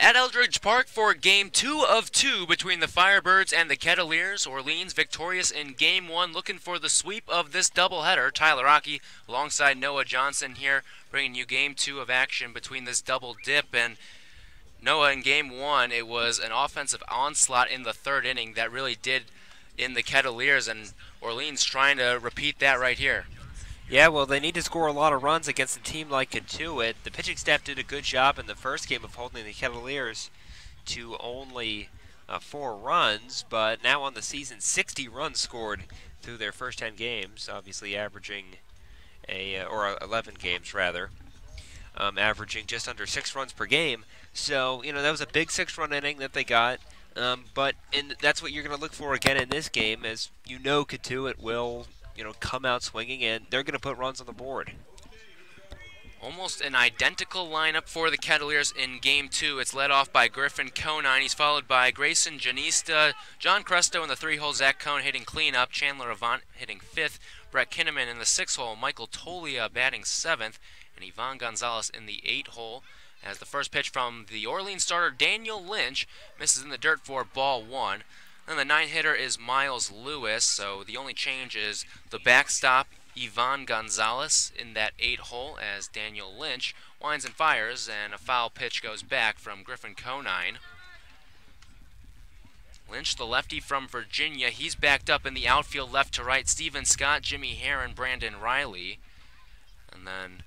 At Eldridge Park for Game 2 of 2 between the Firebirds and the Kettleers. Orleans victorious in Game 1, looking for the sweep of this doubleheader. Tyler Rocky alongside Noah Johnson here, bringing you Game 2 of action between this double dip. And Noah, in Game 1, it was an offensive onslaught in the third inning that really did in the Kettleers, and Orleans trying to repeat that right here. Yeah, well, they need to score a lot of runs against a team like Cotuit. The pitching staff did a good job in the first game of holding the Kettleers to only 4 runs, but now on the season, 60 runs scored through their first 10 games, obviously averaging or 11 games rather, averaging just under 6 runs per game. So, that was a big 6-run inning that they got. But that's what you're going to look for again in this game, as Cotuit will come out swinging, and they're going to put runs on the board. Almost an identical lineup for the Kettleers in Game 2. It's led off by Griffin Conine. He's followed by Grayson Janista, John Cresto in the 3-hole, Zach Cohn hitting cleanup, Chandler Avant hitting 5th, Brett Kinnaman in the 6-hole, Michael Tolia batting 7th, and Ivan Gonzalez in the 8-hole. As the first pitch from the Orleans starter, Daniel Lynch, misses in the dirt for ball 1. Then the 9-hitter is Miles Lewis, so the only change is the backstop, Ivan Gonzalez, in that 8-hole as Daniel Lynch winds and fires, and a foul pitch goes back from Griffin Conine. Lynch, the lefty from Virginia, he's backed up in the outfield left to right. Steven Scott, Jimmy Herron, Brandon Riley. And then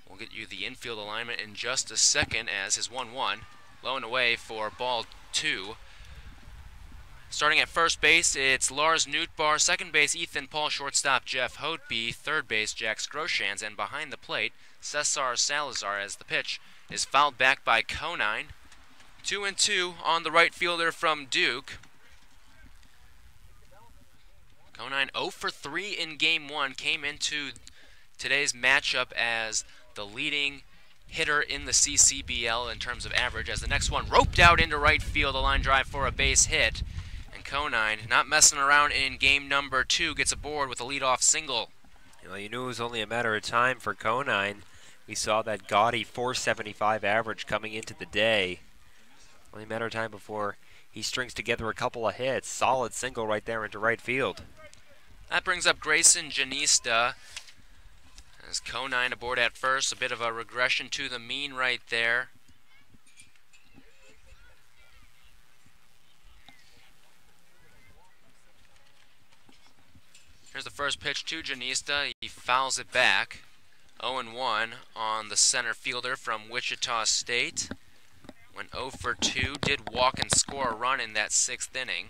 we'll get you the infield alignment in just a second as his 1-1, low and away for ball 2. Starting at first base, it's Lars Nootbaar, second base Ethan Paul, shortstop Jeff Hotby, third base Jack Scroshans, and behind the plate Cesar Salazar as the pitch is fouled back by Conine. 2-2 on the right fielder from Duke. Conine 0 for 3 in Game 1, came into today's matchup as the leading hitter in the CCBL in terms of average, as the next one roped out into right field, a line drive for a base hit. Conine, not messing around in game number 2, gets aboard with a leadoff single. You knew it was only a matter of time for Conine. We saw that gaudy 475 average coming into the day. Only a matter of time before he strings together a couple of hits. Solid single right there into right field. That brings up Grayson Janista. As Conine aboard at first, a bit of a regression to the mean right there. Here's the first pitch to Janista. He fouls it back. 0-1 on the center fielder from Wichita State. Went 0 for 2. Did walk and score a run in that 6th inning.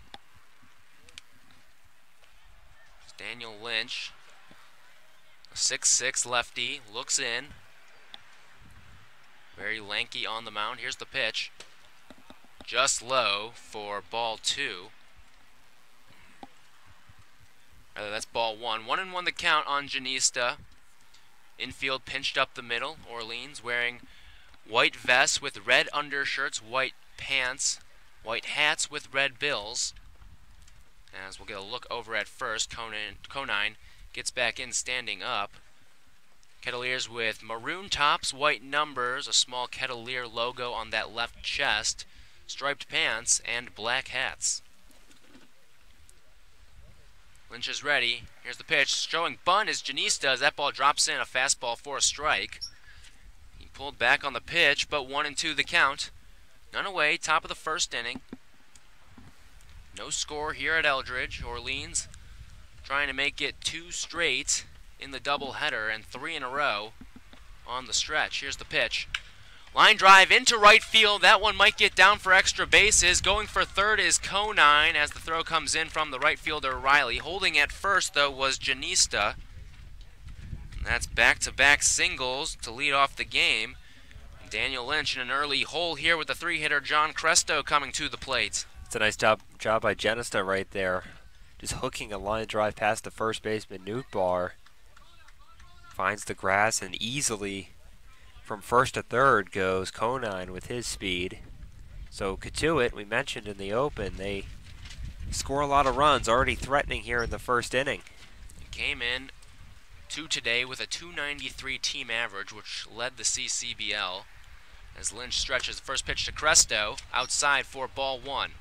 Daniel Lynch, a 6'6 lefty, looks in. Very lanky on the mound. Here's the pitch. Just low for ball 2. That's ball 1. 1-1 the count on Janista. Infield pinched up the middle. Orleans wearing white vests with red undershirts, white pants, white hats with red bills. As we'll get a look over at first, Conine gets back in standing up. Kettleers with maroon tops, white numbers, a small Kettleer logo on that left chest, striped pants, and black hats. Lynch is ready. Here's the pitch. Showing bunt is Janista as that ball drops in. A fastball for a strike. He pulled back on the pitch, but 1-2 the count. None away, top of the first inning. No score here at Eldridge. Orleans trying to make it 2 straight in the doubleheader and 3 in a row on the stretch. Here's the pitch. Line drive into right field. That one might get down for extra bases. Going for third is Conine as the throw comes in from the right fielder Riley. Holding at first, though, was Janista. And that's back-to-back singles to lead off the game. Daniel Lynch in an early hole here with the 3-hitter John Cresto coming to the plate. It's a nice job by Janista right there. Just hooking a line drive past the first baseman Nootbaar. Finds the grass and easily from first to third goes Conine with his speed. So Cotuit, we mentioned in the open, they score a lot of runs, already threatening here in the first inning. Came in to today with a 293 team average, which led the CCBL. as Lynch stretches the first pitch to Cresto, outside for ball one.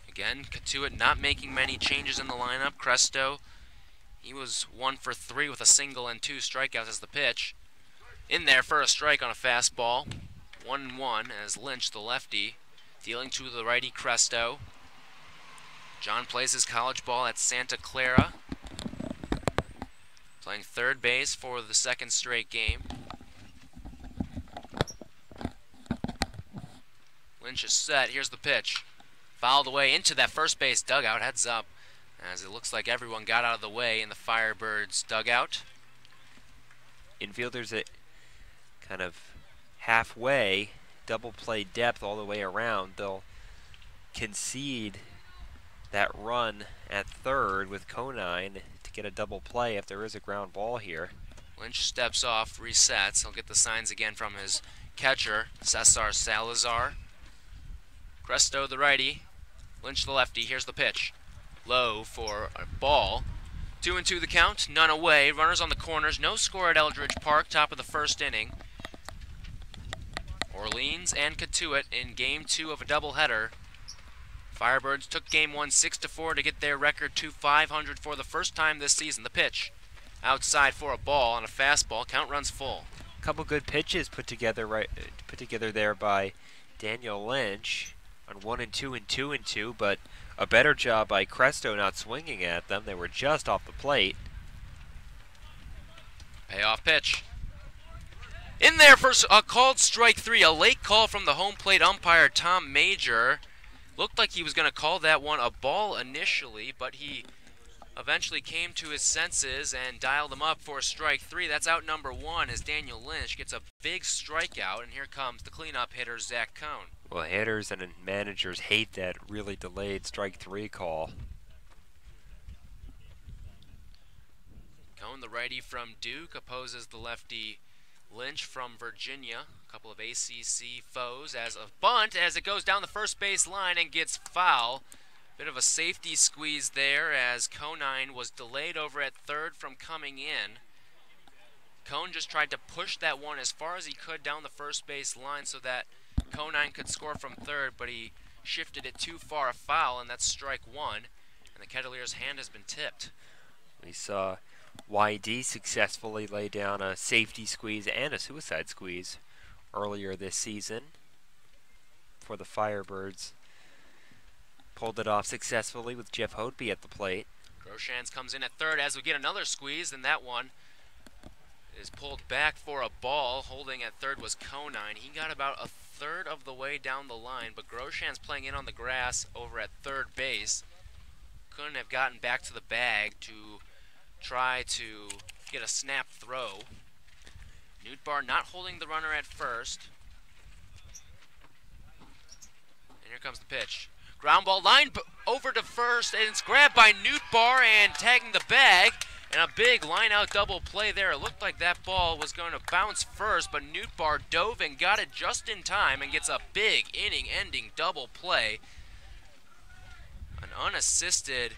Again, Cotuit not making many changes in the lineup. Cresto, he was 1 for 3 with a single and 2 strikeouts as the pitch. In there for a strike on a fastball. 1-1 as Lynch, the lefty, dealing to the righty Cresto. John plays his college ball at Santa Clara, playing third base for the second straight game. Lynch is set. Here's the pitch. Fouled away into that first base dugout. Heads up, as it looks like everyone got out of the way in the Firebirds dugout. Infielders at kind of halfway, double play depth all the way around. They'll concede that run at third with Conine to get a double play if there is a ground ball here. Lynch steps off, resets. He'll get the signs again from his catcher, Cesar Salazar. Cresto, the righty. Lynch, the lefty. Here's the pitch. Low for a ball. 2-2 the count. None away. Runners on the corners. No score at Eldridge Park. Top of the first inning. Orleans and Cotuit in game 2 of a doubleheader. Firebirds took game 1 6-4 to get their record to .500 for the first time this season. The pitch. Outside for a ball on a fastball. Count runs full. A couple good pitches put together there by Daniel Lynch on 1-2 and 2-2, but a better job by Cresto not swinging at them. They were just off the plate. Payoff pitch. In there for a called strike 3, a late call from the home plate umpire, Tom Major. Looked like he was going to call that one a ball initially, but he eventually came to his senses and dialed him up for strike 3. That's out number 1 as Daniel Lynch gets a big strikeout, and here comes the cleanup hitter, Zach Cohn. Well, hitters and managers hate that really delayed strike 3 call. Cohn, the righty from Duke, opposes the lefty Lynch from Virginia. A couple of ACC foes as a bunt as it goes down the first base line and gets foul. Bit of a safety squeeze there as Conine was delayed over at third from coming in. Cohn just tried to push that one as far as he could down the first base line so that Conine could score from third, but he shifted it too far, a foul, and that's strike 1. And the Kettleers' hand has been tipped. We saw YD successfully lay down a safety squeeze and a suicide squeeze earlier this season for the Firebirds. Pulled it off successfully with Jeff Hodeby at the plate. Groshans comes in at third as we get another squeeze, and that one is pulled back for a ball. Holding at third was Conine. He got about a third of the way down the line, but Groshans playing in on the grass over at third base couldn't have gotten back to the bag to try to get a snap throw. Newtbar not holding the runner at first. And here comes the pitch. Ground ball line over to first, and it's grabbed by Newtbar and tagging the bag. And a big line-out double play there. It looked like that ball was going to bounce first, but Newtbar dove and got it just in time and gets a big inning-ending double play. An unassisted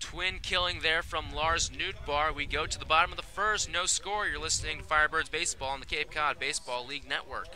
twin killing there from Lars Newtbar. We go to the bottom of the first. No score. You're listening to Firebirds Baseball on the Cape Cod Baseball League Network.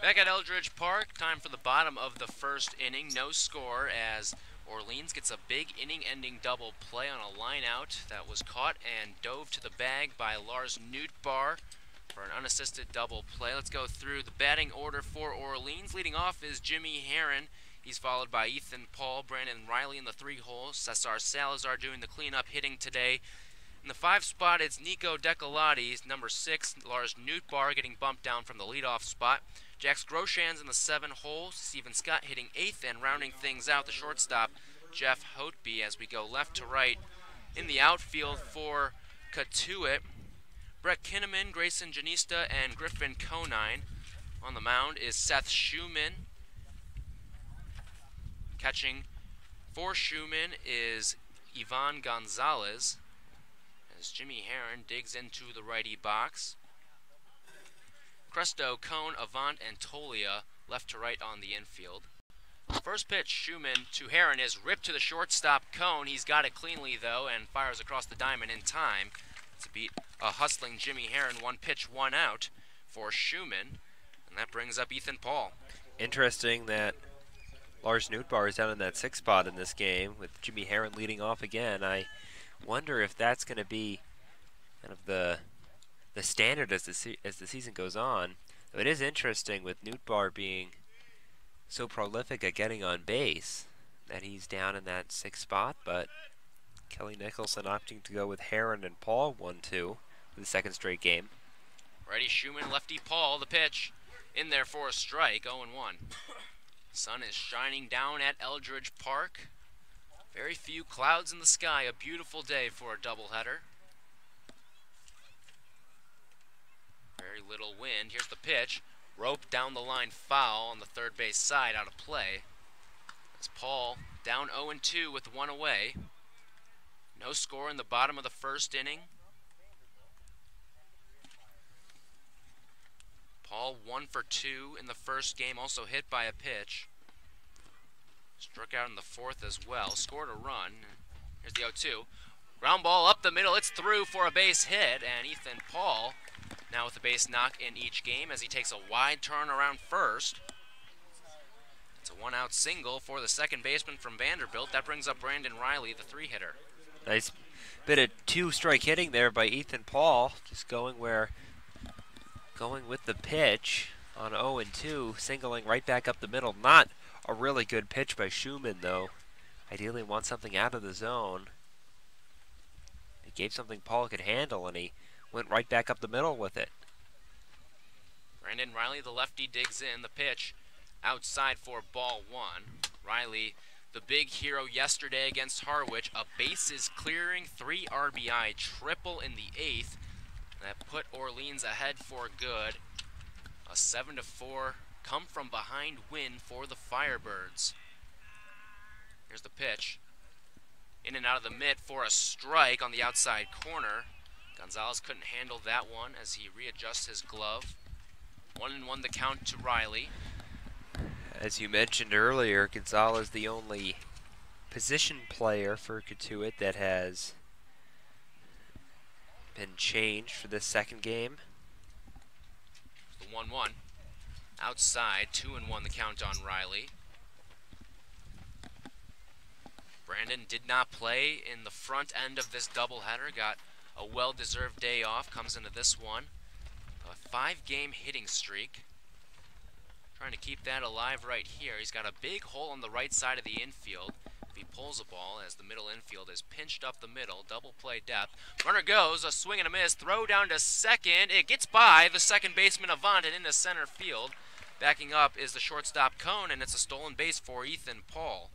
Back at Eldridge Park, time for the bottom of the first inning. No score as Orleans gets a big inning-ending double play on a line out that was caught and dove to the bag by Lars Nootbaar for an unassisted double play. Let's go through the batting order for Orleans. Leading off is Jimmy Herron. He's followed by Ethan Paul, Brandon Riley in the 3-hole, Cesar Salazar doing the cleanup hitting today. In the 5 spot, it's Nico Decolati, number 6, Lars Nootbaar getting bumped down from the leadoff spot. Jax Groshans in the 7-hole, Stephen Scott hitting 8th, and rounding things out, the shortstop, Jeff Hotby, as we go left to right. In the outfield for Cotuit, Brett Kinnaman, Grayson Janista, and Griffin Conine. On the mound is Seth Schumann. Catching for Schumann is Ivan Gonzalez, as Jimmy Herron digs into the righty box. Cresto, Cone, Avant, and Tolia left to right on the infield. First pitch, Schumann to Herron is ripped to the shortstop, Cone. He's got it cleanly, though, and fires across the diamond in time to beat a hustling Jimmy Herron. 1 pitch, 1 out for Schumann, and that brings up Ethan Paul. Interesting that Lars Nootbaar is down in that 6th spot in this game with Jimmy Herron leading off again. I wonder if that's going to be kind of the standard as the season goes on. It is interesting with Nootbaar being so prolific at getting on base that he's down in that 6th spot, but Kelly Nicholson opting to go with Herron and Paul 1-2 for the 2nd straight game. Righty Schumann, lefty Paul, the pitch in there for a strike, 0-1. Sun is shining down at Eldridge Park. Very few clouds in the sky, a beautiful day for a doubleheader. Very little wind. Here's the pitch. Rope down the line, foul on the third base side, out of play. As Paul down 0-2 with 1 away. No score in the bottom of the first inning. Paul 1 for 2 in the first game, also hit by a pitch. Struck out in the 4th as well, scored a run. Here's the 0-2. Ground ball up the middle, it's through for a base hit, and Ethan Paul now with a base knock in each game as he takes a wide turn around first. It's a 1-out single for the second baseman from Vanderbilt. That brings up Brandon Riley, the 3-hitter. Nice bit of 2-strike hitting there by Ethan Paul, just going with the pitch on 0-2, singling right back up the middle. Not a really good pitch by Schumann, though. Ideally wants something out of the zone. He gave something Paul could handle, and he went right back up the middle with it. Brandon Riley, the lefty, digs in. The pitch outside for ball 1. Riley, the big hero yesterday against Harwich, a bases clearing 3 RBI triple in the 8th. That put Orleans ahead for good. A 7-4 come from behind win for the Firebirds. Here's the pitch. In and out of the mitt for a strike on the outside corner. Gonzalez couldn't handle that one as he readjusts his glove. 1-1 the count to Riley. As you mentioned earlier, Gonzalez the only position player for Cotuit that has been changed for this second game. The 1-1. Outside, 2-1 the count on Riley. Brandon did not play in the front end of this doubleheader. Got a well-deserved day off. Comes into this one. A 5-game hitting streak. Trying to keep that alive right here. He's got a big hole on the right side of the infield. If he pulls a ball as the middle infield is pinched up the middle, double play depth. Runner goes, a swing and a miss, throw down to second. It gets by the second baseman Avant and into center field. Backing up is the shortstop Cone, and it's a stolen base for Ethan Paul.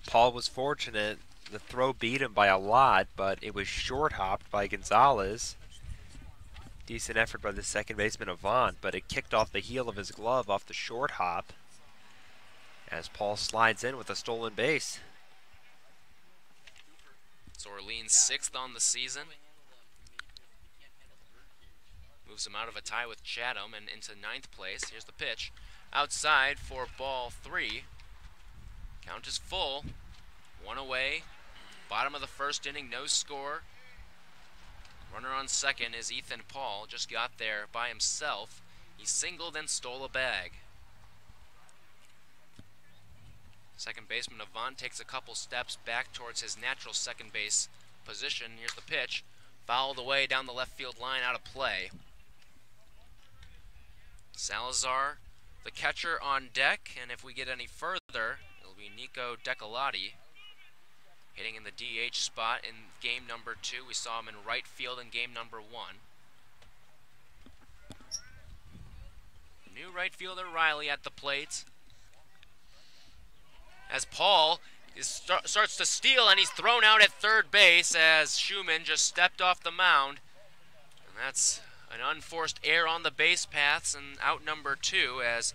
Paul was fortunate. The throw beat him by a lot, but it was short hopped by Gonzalez. Decent effort by the second baseman Avant, but it kicked off the heel of his glove off the short hop as Paul slides in with a stolen base. It's Orleans' 6th on the season. Moves him out of a tie with Chatham and into 9th place. Here's the pitch. Outside for ball 3. Count is full. 1 away. Bottom of the first inning, no score. Runner on second is Ethan Paul. Just got there by himself. He singled and stole a bag. Second baseman Avant takes a couple steps back towards his natural second base position. Here's the pitch. Fouled away down the left field line, out of play. Salazar, the catcher, on deck, and if we get any further, it'll be Nico Decolati hitting in the DH spot in game number 2. We saw him in right field in game number 1. New right fielder Riley at the plate. As Paul starts to steal, and he's thrown out at third base as Schumann just stepped off the mound. And that's an unforced error on the base paths, and out number 2 as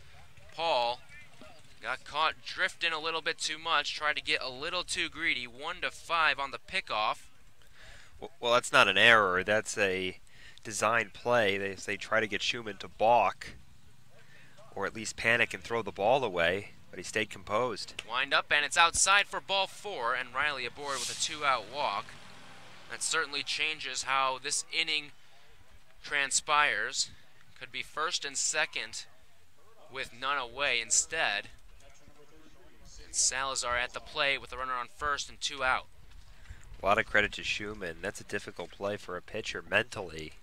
Paul got caught drifting a little bit too much, tried to get a little too greedy. 1-5 on the pickoff. Well, that's not an error. That's a design play. They try to get Schumann to balk, or at least panic and throw the ball away, but he stayed composed. Wind up, and it's outside for ball 4, and Riley aboard with a 2-out walk. That certainly changes how this inning transpires. Could be first and second with none away instead. And Salazar at the plate with a runner on first and 2 out. A lot of credit to Schumann. That's a difficult play for a pitcher mentally.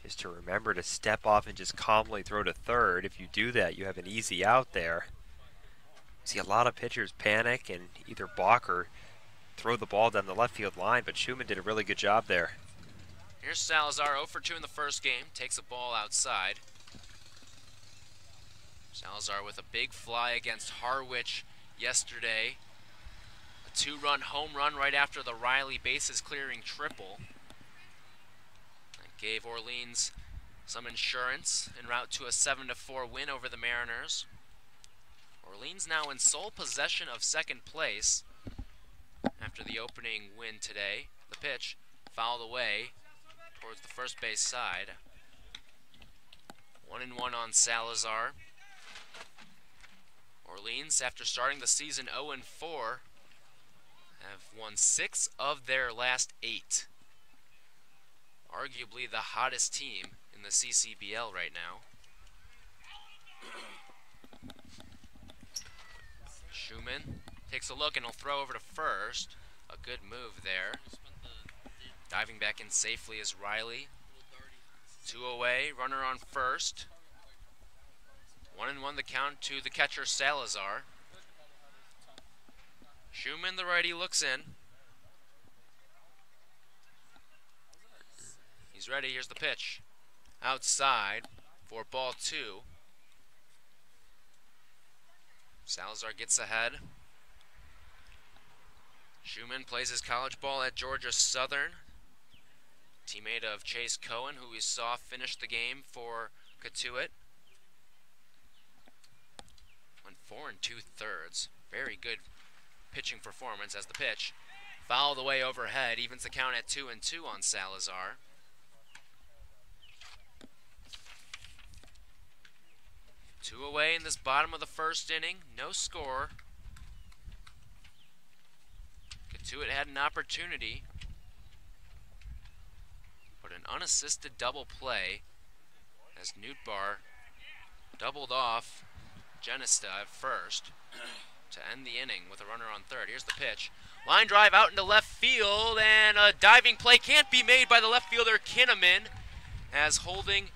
Just to remember to step off and just calmly throw to third. If you do that, you have an easy out there. See a lot of pitchers panic and either balk or throw the ball down the left field line, but Schumann did a really good job there. Here's Salazar, 0 for 2 in the first game, takes a ball outside. Salazar with a big fly against Harwich yesterday. A 2-run home run right after the Riley bases clearing triple. That gave Orleans some insurance en route to a 7-4 win over the Mariners. Orleans now in sole possession of second place after the opening win today. The pitch fouled away towards the first base side. 1-1 on Salazar. Orleans, after starting the season 0-4, have won 6 of their last 8. Arguably the hottest team in the CCBL right now. Schumann takes a look and will throw over to first. A good move there. Diving back in safely is Riley. 2 away, runner on first. 1-1 the count to the catcher Salazar. Schumann, the righty, looks in. He's ready, here's the pitch. Outside for ball 2. Salazar gets ahead. Schumann plays his college ball at Georgia Southern. Teammate of Chase Cohen, who we saw finish the game for Cotuit. Went 4 2/3. Very good pitching performance as the pitch fouled away overhead, evens the count at 2-2 on Salazar. Two away in this bottom of the first inning. No score. Cotuit had an opportunity, but an unassisted double play as Newtbar doubled off Genista at first to end the inning with a runner on third. Here's the pitch. Line drive out into left field, and a diving play can't be made by the left fielder Kinnaman, as holding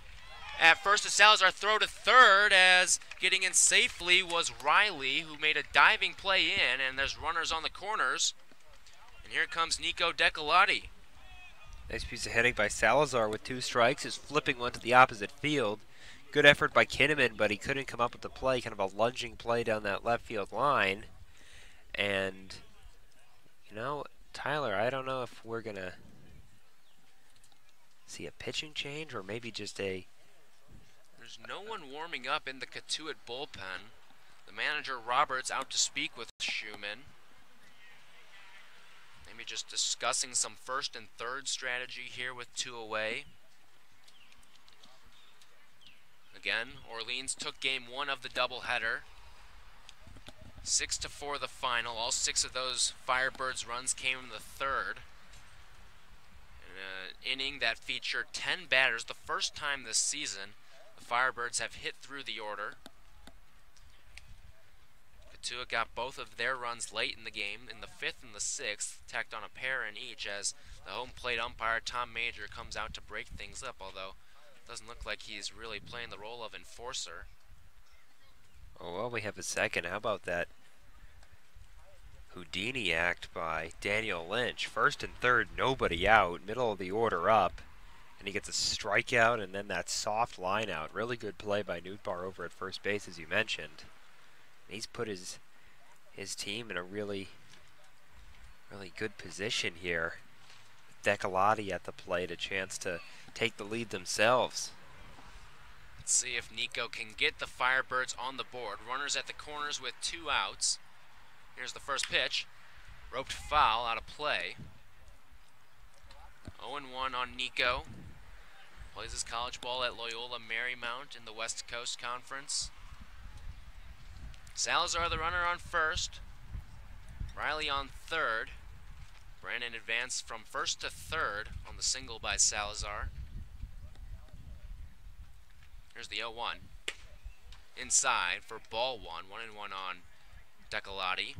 at first to Salazar, throw to third, as getting in safely was Riley, who made a diving play in, and there's runners on the corners. And here comes Nico Decolati. Nice piece of hitting by Salazar with 2 strikes, is flipping one to the opposite field. Good effort by Kinnaman, but he couldn't come up with the play, kind of a lunging play down that left field line. And, you know, Tyler, I don't know if we're going to see a pitching change or maybe just a... There's no one warming up in the Cotuit bullpen. The manager, Roberts, out to speak with Schumann. Maybe just discussing some first and third strategy here with 2 away. Again, Orleans took game 1 of the doubleheader. 6-4 the final. All 6 of those Firebirds runs came in the third. In an inning that featured 10 batters, the first time this season The Firebirds have hit through the order. Cotuit got both of their runs late in the game, in the 5th and the 6th, tacked on a pair in each as the home plate umpire, Tom Major, comes out to break things up, although it doesn't look like he's really playing the role of enforcer. Oh, well, we have a second. How about that Houdini act by Daniel Lynch? First and third, nobody out, middle of the order up, and he gets a strikeout and then that soft line out. Really good play by Nootbaar over at first base, as you mentioned. He's put his team in a really good position here. Decalotti at the plate, a chance to take the lead themselves. Let's see if Nico can get the Firebirds on the board. Runners at the corners with 2 outs. Here's the first pitch. Roped foul, out of play. 0-1 on Nico. Plays his college ball at Loyola Marymount in the West Coast Conference. Salazar, the runner, on first. Riley on third. Brandon advanced from first to third on the single by Salazar. Here's the 0-1. Inside for ball 1. 1-1 on Decalotti.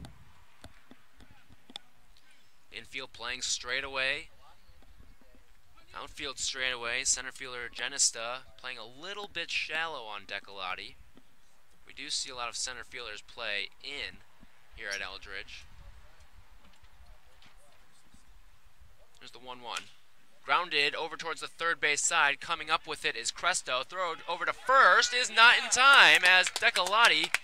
Infield playing straight away. Outfield straight away. Center fielder Genista playing a little bit shallow on Decalotti. We do see a lot of center fielders play in here at Eldridge. There's the 1-1. Grounded over towards the third base side. Coming up with it is Cresto. Throw over to first is not in time as Decalotti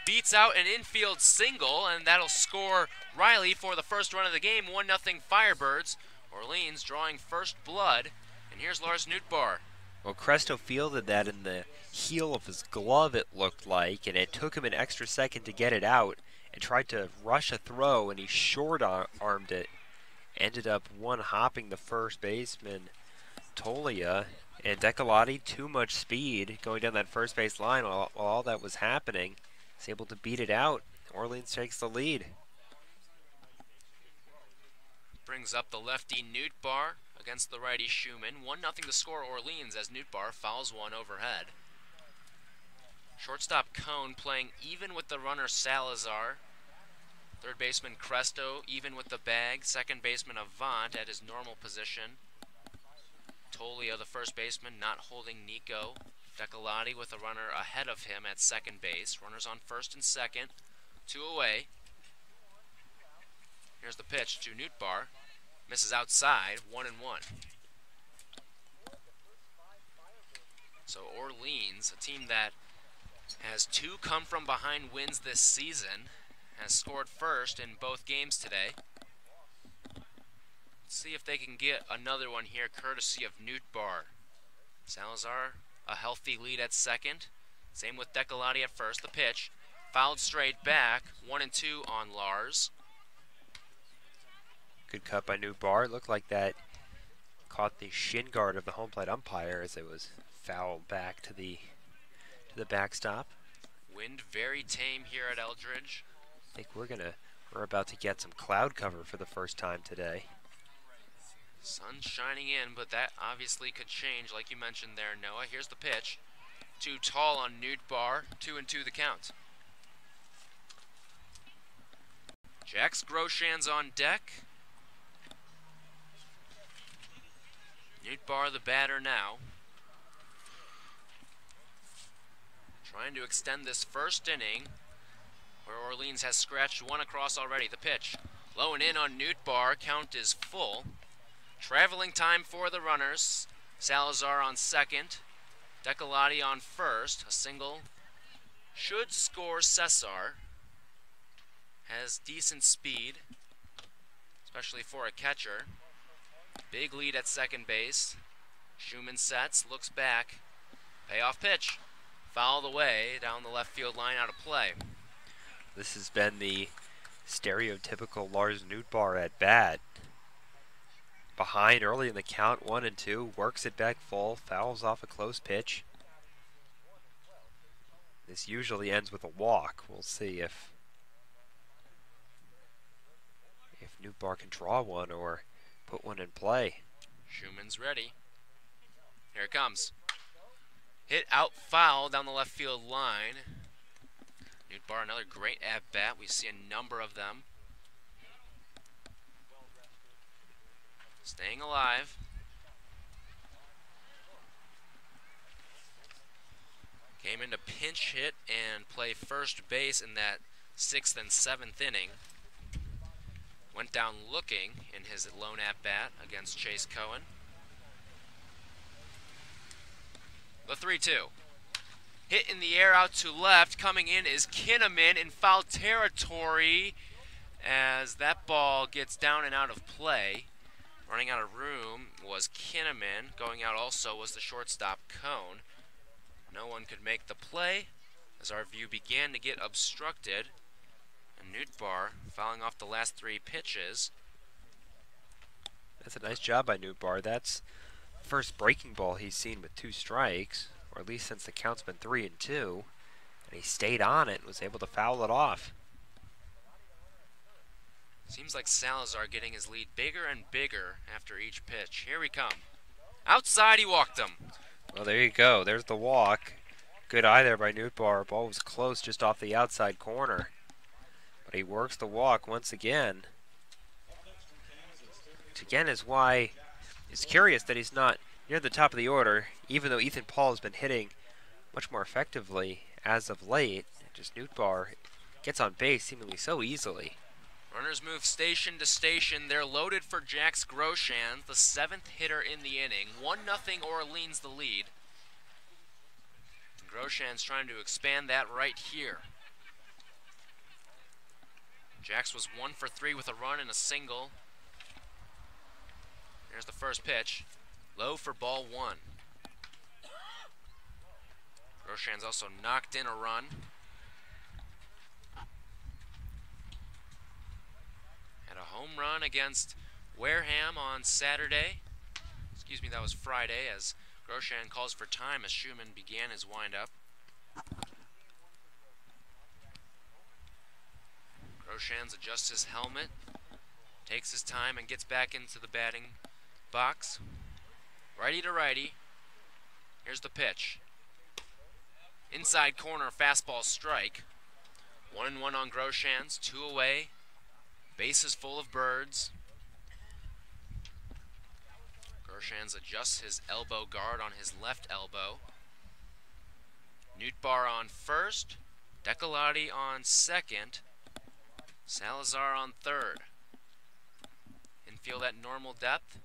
beats out an infield single, and that'll score Riley for the first run of the game. 1-0 Firebirds. Orleans drawing first blood. And here's Lars Nootbaar. Well, Cresto fielded that in the heel of his glove, it looked like, and it took him an extra second to get it out and tried to rush a throw, and he short-armed it. Ended up one-hopping the first baseman, Tolia, and Decalotti, too much speed going down that first base line while all that was happening. He's able to beat it out. Orleans takes the lead. Brings up the lefty Nootbaar against the righty Schumann. 1-0 to score Orleans as Nootbaar fouls one overhead. Shortstop Cone playing even with the runner Salazar. Third baseman Cresto even with the bag. Second baseman Avant at his normal position. Tolia, the first baseman, not holding Nico. Decalotti with a runner ahead of him at second base. Runners on first and second. 2 away. Here's the pitch to Nootbaar. Misses outside. 1-1. So Orleans, a team that has 2 come from behind wins this season, has scored first in both games today. Let's see if they can get another one here courtesy of Nootbaar. Salazar, a healthy lead at second. Same with Decalotti at first. The pitch fouled straight back. 1-2 on Lars. Good cut by Nootbaar. It looked like that caught the shin guard of the home plate umpire as it was fouled back to the backstop. Wind very tame here at Eldridge. I think we're about to get some cloud cover for the first time today. Sun shining in, but that obviously could change, like you mentioned there, Noah. Here's the pitch. Too tall on Nootbaar. 2-2 the count. Jax Groshan's on deck. Nootbaar the batter now. Trying to extend this first inning, where Orleans has scratched one across already. The pitch. Low and in on Nootbaar. Count is full. Traveling time for the runners. Salazar on second. Decalotti on first. A single. Should score Cesar. Has decent speed, especially for a catcher. Big lead at second base. Schumann sets, looks back. Payoff pitch. Fouled away down the left field line, out of play. This has been the stereotypical Lars Nootbaar at bat. Behind early in the count, 1-2, works it back full, fouls off a close pitch. This usually ends with a walk. We'll see if Nootbaar can draw one or put one in play. Schumann's ready. Here it comes. Hit out foul down the left field line. Newtbar, another great at-bat. We see a number of them. Staying alive. Came in to pinch hit and play first base in that 6th and 7th inning. Went down looking in his lone at-bat against Chase Cohen. The 3-2. Hit in the air out to left. Coming in is Kinnaman in foul territory as that ball gets down and out of play. Running out of room was Kinnaman. Going out also was the shortstop Cone. No one could make the play as our view began to get obstructed. And Newtbar fouling off the last 3 pitches. That's a nice job by Newtbar. That's the first breaking ball he's seen with 2 strikes, or at least since the count's been 3-2. And he stayed on it and was able to foul it off. Seems like Salazar getting his lead bigger and bigger after each pitch. Here we come. Outside, he walked him. Well, there you go. There's the walk. Good eye there by Newtbar. Ball was close just off the outside corner. But he works the walk once again. Which again is why it's curious that he's not near the top of the order, even though Ethan Paul has been hitting much more effectively as of late. Just Newtbar gets on base seemingly so easily. Runners move station to station. They're loaded for Jax Groshans, the 7th hitter in the inning. 1-0 Orleans the lead. Groshans trying to expand that right here. Jax was 1 for 3 with a run and a single. There's the first pitch. Low for ball 1. Groshans also knocked in a run. Had a home run against Wareham on Saturday. Excuse me, that was Friday, as Groshan calls for time as Schumann began his windup. Groshans adjusts his helmet, takes his time, and gets back into the batting box. Righty to righty. Here's the pitch. Inside corner, fastball strike. 1-1 on Groshans, 2 away. Bases full of birds. Groshans adjusts his elbow guard on his left elbow. Newtbar on first. Decolati on second. Salazar on third. Infield at normal depth.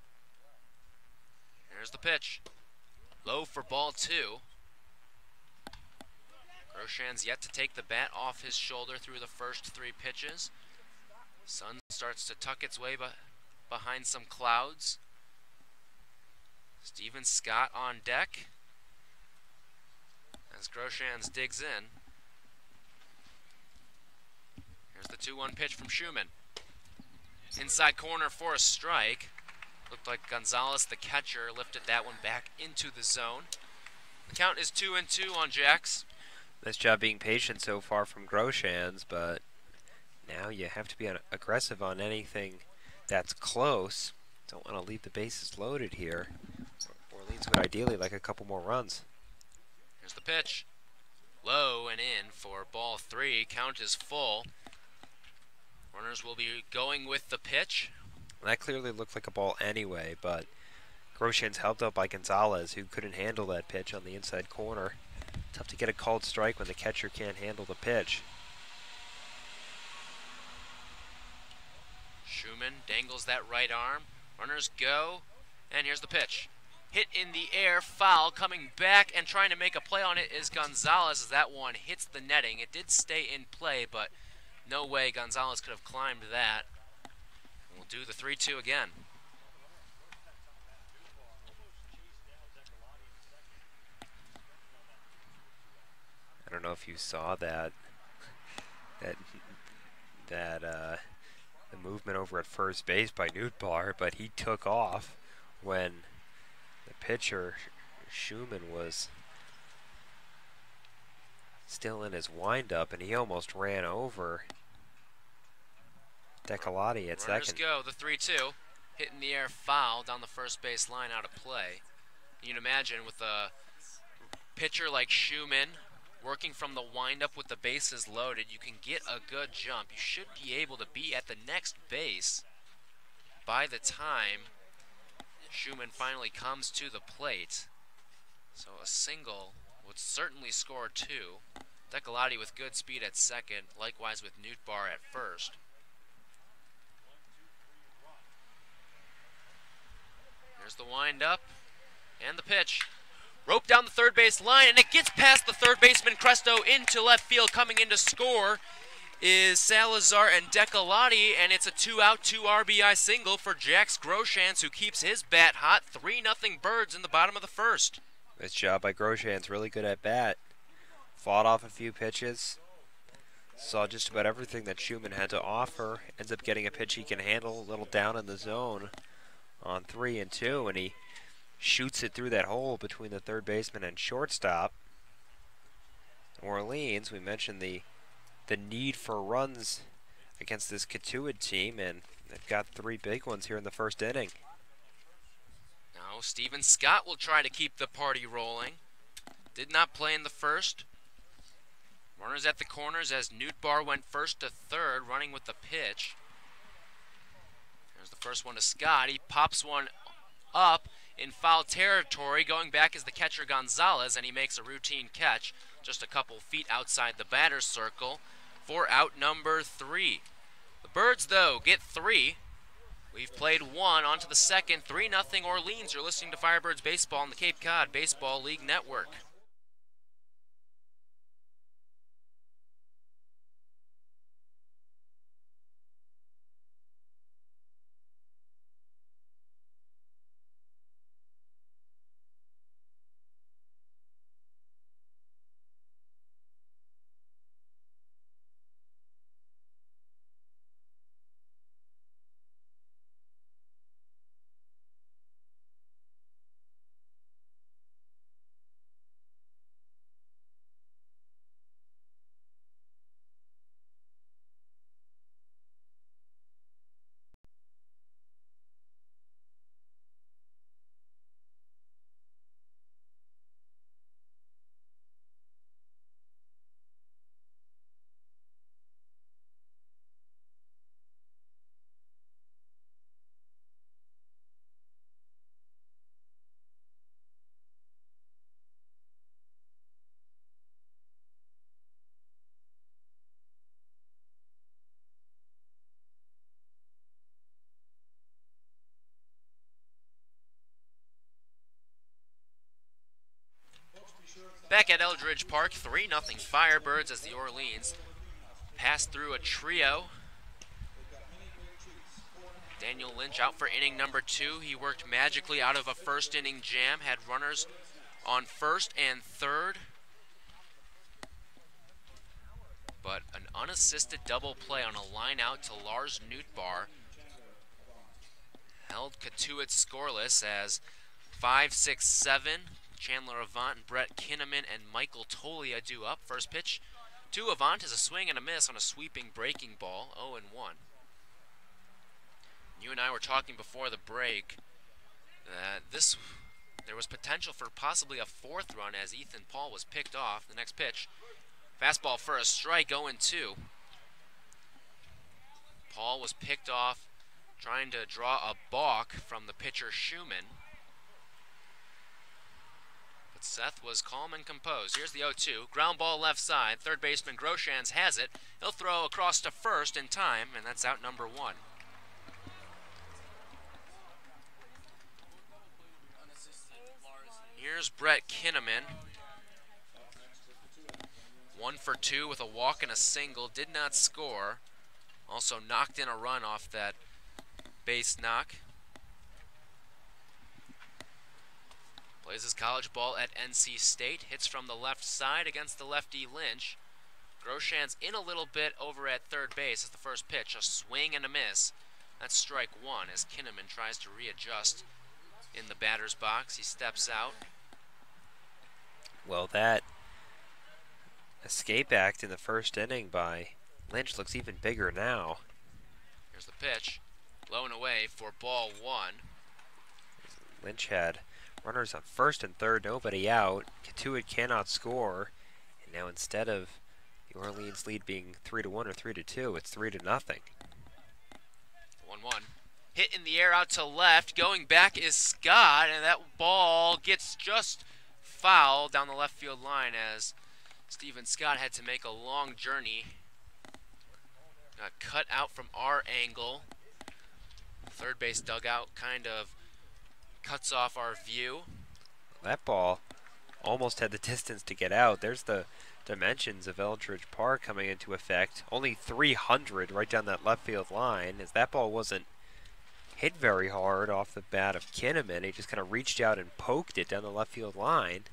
There's the pitch. Low for ball 2. Groshans yet to take the bat off his shoulder through the first 3 pitches. Sun starts to tuck its way behind some clouds. Steven Scott on deck as Groshans digs in. Here's the 2-1 pitch from Schumann. Inside corner for a strike. Looked like Gonzalez, the catcher, lifted that one back into the zone. The count is 2-2 on Jax. Nice job being patient so far from Groshans, but now you have to be aggressive on anything that's close. Don't want to leave the bases loaded here. Orleans would ideally like a couple more runs. Here's the pitch. Low and in for ball 3. Count is full. Runners will be going with the pitch. That clearly looked like a ball anyway, but Groshans helped out by Gonzalez, who couldn't handle that pitch on the inside corner. Tough to get a called strike when the catcher can't handle the pitch. Schumann dangles that right arm. Runners go, and here's the pitch. Hit in the air, foul. Coming back and trying to make a play on it is Gonzalez as that one hits the netting. It did stay in play, but no way Gonzalez could have climbed that. We'll do the 3-2 again. I don't know if you saw that the movement over at first base by Newtbar, but he took off when the pitcher Schumann was still in his windup, and he almost ran over Decolati at Runners second. go, the 3-2. Hit in the air, foul down the first base line, out of play. You'd imagine with a pitcher like Schumann, working from the windup with the bases loaded, you can get a good jump. You should be able to be at the next base by the time Schumann finally comes to the plate. So a single would certainly score 2. Decolati with good speed at second, likewise with Newtbar at first. There's the windup and the pitch. Rope down the third base line, and it gets past the third baseman Cresto into left field. Coming in to score is Salazar and Decolati, and it's a 2-out, 2 RBI single for Jax Groshans, who keeps his bat hot. 3-0 Birds in the bottom of the first. Nice job by Groshans, really good at bat. Fought off a few pitches. Saw just about everything that Schumann had to offer. Ends up getting a pitch he can handle a little down in the zone on 3-2, and he shoots it through that hole between the third baseman and shortstop. Orleans, we mentioned the need for runs against this Cotuit team, and they've got 3 big ones here in the first inning. Now Steven Scott will try to keep the party rolling. Did not play in the first. Runners at the corners as Newtbar went first to third, running with the pitch. There's the first one to Scott. He pops one up in foul territory. Going back is the catcher Gonzalez, and he makes a routine catch just a couple feet outside the batter's circle for out number 3. The Birds, though, get 3. We've played 1. On to the second. 3-0 Orleans. You're listening to Firebirds Baseball on the Cape Cod Baseball League Network. Back at Eldridge Park, 3-0 Firebirds as the Orleans pass through a trio. Daniel Lynch out for inning number 2. He worked magically out of a first inning jam, had runners on first and third. But an unassisted double play on a line out to Lars Newtbar held Cotuit scoreless as 5, 6, 7. Chandler Avant, Brett Kinnaman, and Michael Tolia do up. First pitch to Avant is a swing and a miss on a sweeping breaking ball, 0-1. You and I were talking before the break that there was potential for possibly a 4th run as Ethan Paul was picked off. The next pitch, fastball for a strike, 0-2. Paul was picked off trying to draw a balk from the pitcher Schumann. But Seth was calm and composed. Here's the 0-2. Ground ball left side. Third baseman Groshans has it. He'll throw across to first in time, and that's out number 1. Here's Brett Kinnaman. 1 for 2 with a walk and a single. Did not score. Also knocked in a run off that base knock. Plays his college ball at NC State. Hits from the left side against the lefty Lynch. Groshans in a little bit over at third base as the first pitch. A swing and a miss. That's strike 1 as Kinnaman tries to readjust in the batter's box. He steps out. Well, that escape act in the first inning by Lynch looks even bigger now. Here's the pitch. Low and away for ball 1. Lynch had Runners on first and third, nobody out. Cotuit cannot score. And now instead of the Orleans lead being 3-1 or 3-2, it's 3-0. 1-1. Hit in the air out to left. Going back is Scott, and that ball gets just fouled down the left field line as Stephen Scott had to make a long journey. Got cut out from our angle. Third base dugout kind of cuts off our view. That ball almost had the distance to get out. There's the dimensions of Eldridge Park coming into effect. Only 300 right down that left field line, as that ball wasn't hit very hard off the bat of Kinnaman. He just kind of reached out and poked it down the left field line.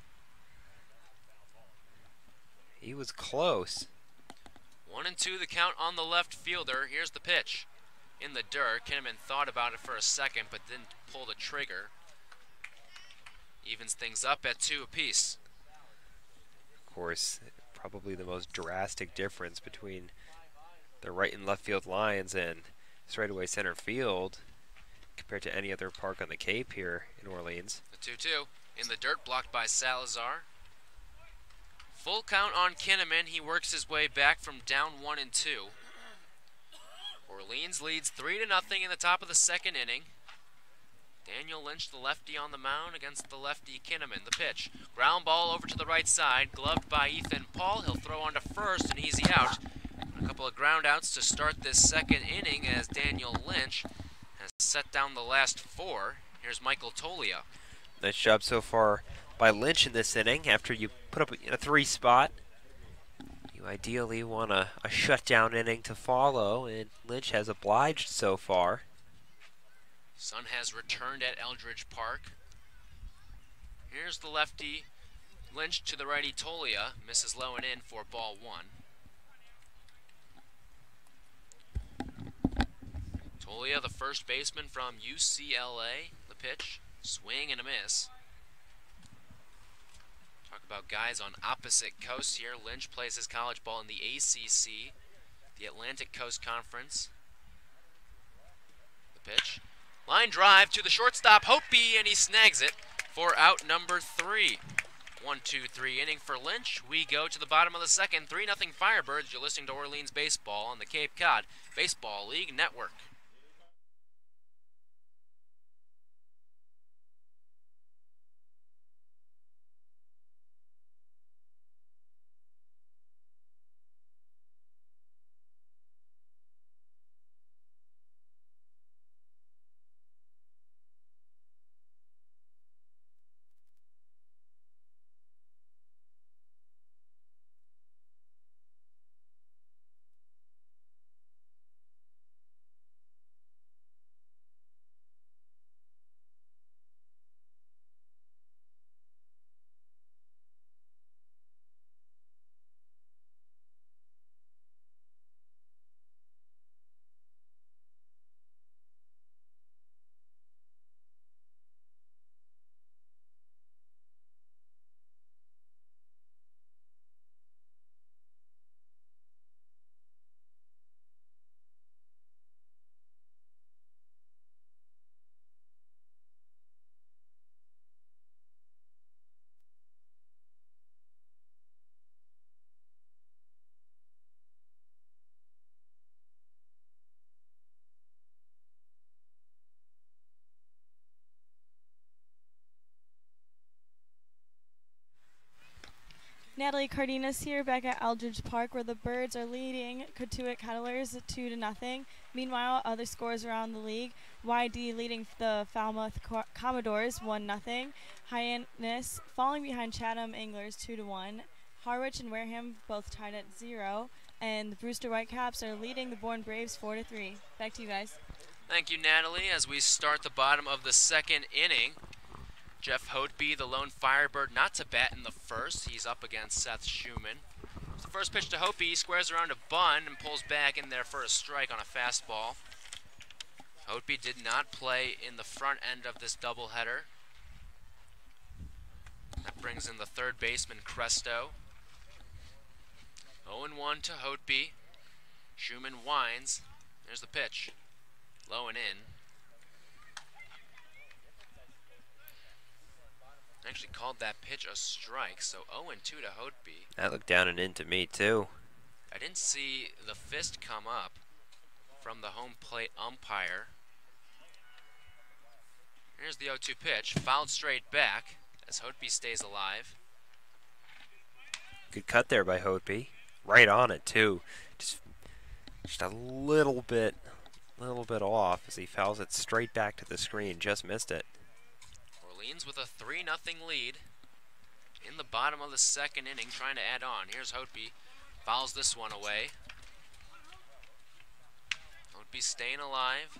He was close. 1-2 the count on the left fielder. Here's the pitch. In the dirt. Kinnaman thought about it for a second, but didn't pull the trigger. Evens things up at 2 apiece. Of course, probably the most drastic difference between the right and left field lines and straightaway center field compared to any other park on the Cape here in Orleans. The 2-2 in the dirt, blocked by Salazar. Full count on Kinnaman. He works his way back from down 1-2. Orleans leads 3-0 in the top of the second inning. Daniel Lynch, the lefty on the mound against the lefty Kinnaman. The pitch. Ground ball over to the right side, gloved by Ethan Paul. He'll throw on to first, an easy out. A couple of ground outs to start this second inning as Daniel Lynch has set down the last 4. Here's Michael Tolia. Nice job so far by Lynch in this inning. After you put up in a 3 spot, you ideally want a shutdown inning to follow, and Lynch has obliged so far. Sun has returned at Eldridge Park. Here's the lefty Lynch to the righty Tolia. Misses low and in for ball 1. Tolia, the first baseman from UCLA. The pitch, swing and a miss. Talk about guys on opposite coasts here. Lynch plays his college ball in the ACC, the Atlantic Coast Conference. The pitch. Line drive to the shortstop, Hopi, and he snags it for out number 3. 1-2-3 inning for Lynch. We go to the bottom of the second. 3-0 Firebirds. You're listening to Orleans Baseball on the Cape Cod Baseball League Network. Natalie Cardenas here, back at Eldridge Park, where the Birds are leading Cotuit Kettleers 2-0. Meanwhile, other scores around the league: YD leading the Falmouth Commodores 1-0. Hyannis falling behind Chatham Anglers 2-1. Harwich and Wareham both tied at 0. And the Brewster Whitecaps are leading the Bourne Braves 4-3. Back to you guys. Thank you, Natalie. As we start the bottom of the second inning, Jeff Hotby, the lone Firebird, not to bat in the first. He's up against Seth Schumann. The first pitch to Hotby, he squares around a bunt and pulls back in there for a strike on a fastball. Hotby did not play in the front end of this doubleheader. That brings in the third baseman, Cresto. 0-1 to Hotby. Schumann winds. There's the pitch. Low and in. Actually called that pitch a strike, so 0-2 to Hotby. That looked down and in to me, too. I didn't see the fist come up from the home plate umpire. Here's the 0-2 pitch, fouled straight back as Hotby stays alive. Good cut there by Hotby. Right on it, too. Just a little bit off as he fouls it straight back to the screen. Just missed it. Orleans with a 3-0 lead in the bottom of the second inning, trying to add on. Here's Hotby, fouls this one away. Hotby staying alive.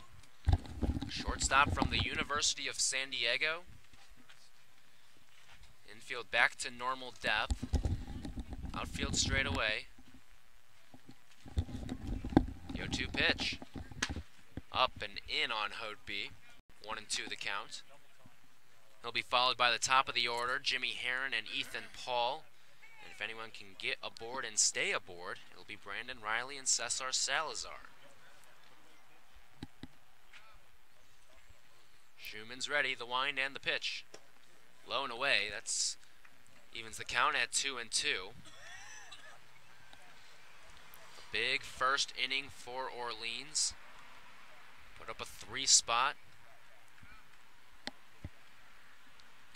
Shortstop from the University of San Diego. Infield back to normal depth. Outfield straight away. The 0-2 pitch. Up and in on Hotby. 1-2 the count. He'll be followed by the top of the order, Jimmy Herron and Ethan Paul. And if anyone can get aboard and stay aboard, it'll be Brandon Riley and Cesar Salazar. Schumann's ready, the wind and the pitch. Low and away, that's evens the count at 2-2. A big first inning for Orleans. Put up a 3 spot.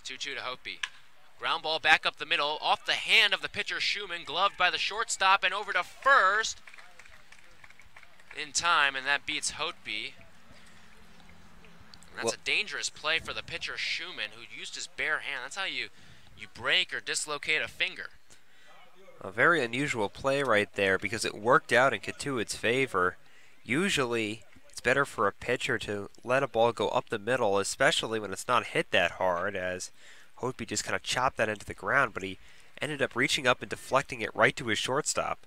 2-2 to Hotby. Ground ball back up the middle, off the hand of the pitcher Schumann, gloved by the shortstop and over to first in time, and that beats Hotby. That's a dangerous play for the pitcher Schumann, who used his bare hand. That's how you break or dislocate a finger. A very unusual play right there because it worked out in Cotuit's favor. Usually, it's better for a pitcher to let a ball go up the middle, especially when it's not hit that hard, as Hotby just kind of chopped that into the ground, but he ended up reaching up and deflecting it right to his shortstop.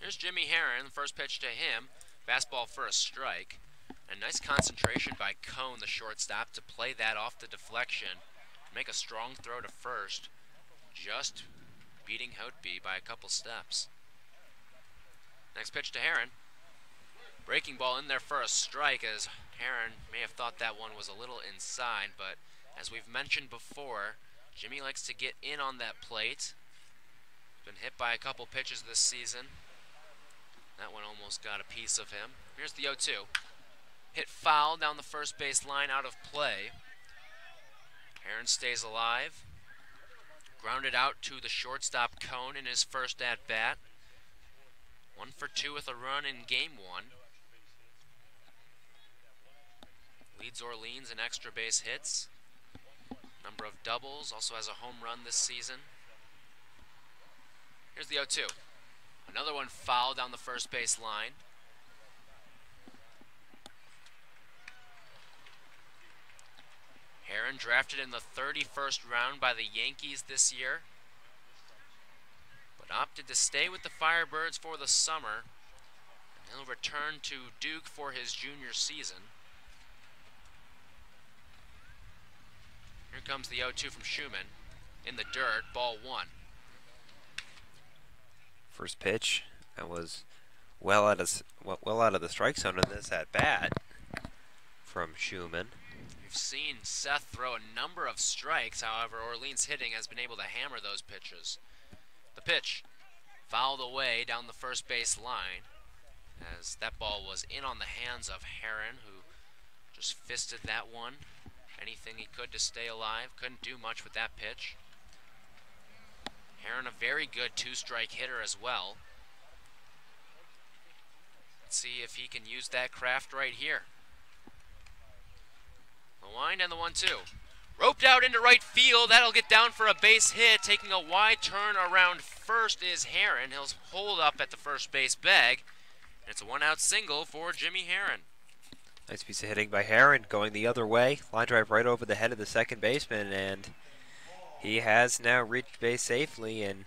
Here's Jimmy Herron, the first pitch to him. Fastball for a strike. A nice concentration by Cone, the shortstop, to play that off the deflection. Make a strong throw to first. Just beating Hotby by a couple steps. Next pitch to Herron. Breaking ball in there for a strike, as Herron may have thought that one was a little inside, but as we've mentioned before, Jimmy likes to get in on that plate. Been hit by a couple pitches this season. That one almost got a piece of him. Here's the 0-2. Hit foul down the first base line, out of play. Herron stays alive. Grounded out to the shortstop Cone in his first at-bat. 1 for 2 with a run in game 1. Leads Orleans in extra base hits. Number of doubles, also has a home run this season. Here's the 0-2. Another one foul down the first base line. Herron drafted in the 31st round by the Yankees this year, but opted to stay with the Firebirds for the summer. And he'll return to Duke for his junior season. Here comes the 0-2 from Schumann. In the dirt, ball 1. First pitch, that was well out of the strike zone in this at bat from Schumann. We've seen Seth throw a number of strikes, however, Orleans hitting has been able to hammer those pitches. The pitch fouled away down the first base line, as that ball was in on the hands of Herron, who just fisted that one. Anything he could to stay alive. Couldn't do much with that pitch. Herron, a very good 2-strike hitter as well. Let's see if he can use that craft right here. The wind and the 1-2. Roped out into right field. That'll get down for a base hit. Taking a wide turn around first is Herron. He'll hold up at the first base bag. And it's a 1-out single for Jimmy Herron. Nice piece of hitting by Herron, going the other way. Line drive right over the head of the second baseman, and he has now reached base safely in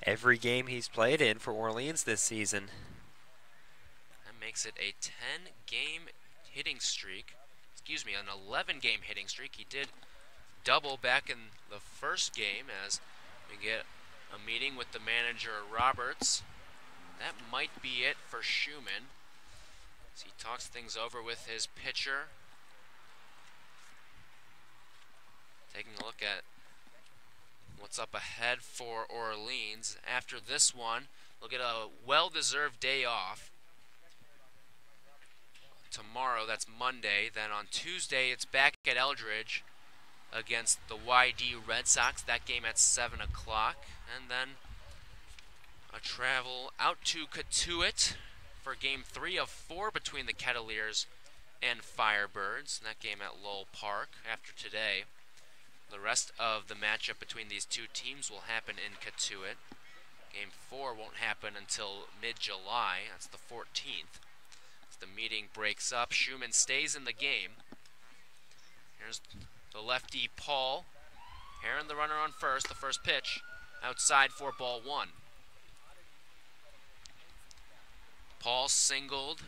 every game he's played in for Orleans this season. That makes it a 10-game hitting streak. Excuse me, an 11-game hitting streak. He did double back in the first game as we get a meeting with the manager, Roberts. That might be it for Schumann, as he talks things over with his pitcher. Taking a look at What's up ahead for Orleans? After this one, they'll get a well-deserved day off. Tomorrow, that's Monday. Then on Tuesday, it's back at Eldridge against the YD Red Sox. That game at 7 o'clock. And then a travel out to Cotuit for Game 3 of 4 between the Kettleers and Firebirds. And that game at Lowell Park after today. The rest of the matchup between these two teams will happen in Cotuit. Game 4 won't happen until mid-July. That's the 14th. As the meeting breaks up, Schumann stays in the game. Here's the lefty Paul. Heron the runner on first. The first pitch outside for ball 1. Paul singled,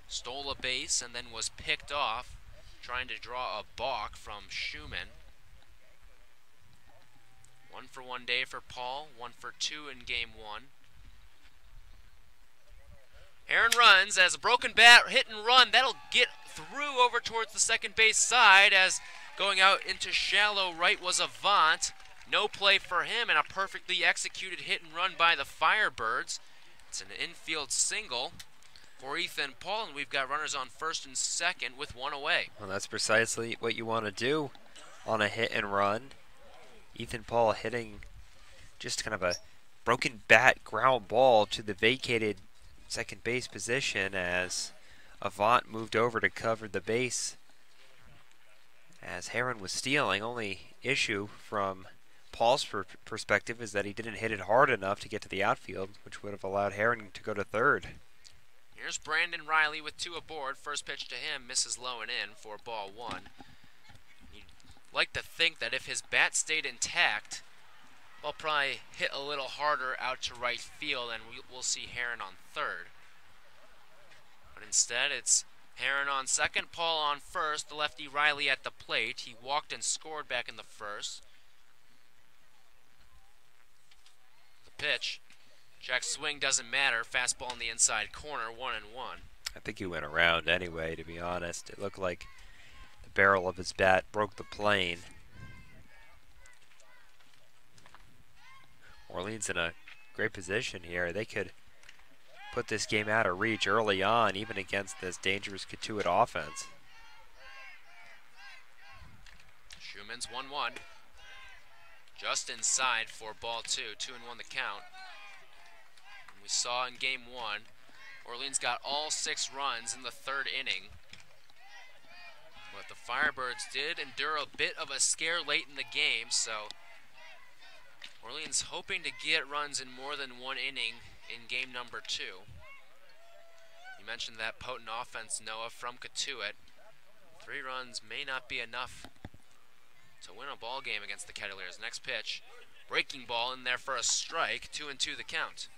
stole a base, and then was picked off, trying to draw a balk from Schumann. 1 for 1 day for Paul, 1 for 2 in game 1. Heron runs as a broken bat, hit and run. That'll get through over towards the second base side as going out into shallow right was Avant. No play for him and a perfectly executed hit and run by the Firebirds. It's an infield single for Ethan Paul, and we've got runners on first and second with 1 away. Well, that's precisely what you want to do on a hit and run. Ethan Paul hitting just kind of a broken bat ground ball to the vacated second base position as Avant moved over to cover the base as Heron was stealing. Only issue from Paul's perspective is that he didn't hit it hard enough to get to the outfield, which would have allowed Heron to go to third. Here's Brandon Riley with 2 aboard. First pitch to him misses low and in for ball 1. You'd like to think that if his bat stayed intact, ball probably hit a little harder out to right field, and we'll see Heron on third. But instead, it's Heron on second, Paul on first, the lefty Riley at the plate. He walked and scored back in the first. The pitch. Jack's swing doesn't matter. Fastball in the inside corner, 1-1. I think he went around anyway, to be honest. It looked like the barrel of his bat broke the plane. Orleans in a great position here. They could put this game out of reach early on, even against this dangerous Cotuit offense. Schumann's 1-1. Just inside for ball 2. 2-1 the count. And we saw in game 1, Orleans got all 6 runs in the 3rd inning. But the Firebirds did endure a bit of a scare late in the game, so Orleans hoping to get runs in more than 1 inning in game number 2. You mentioned that potent offense, Noah, from Cotuit. 3 runs may not be enough to win a ball game against the Kettleers. Next pitch, breaking ball in there for a strike. 2-2 the count.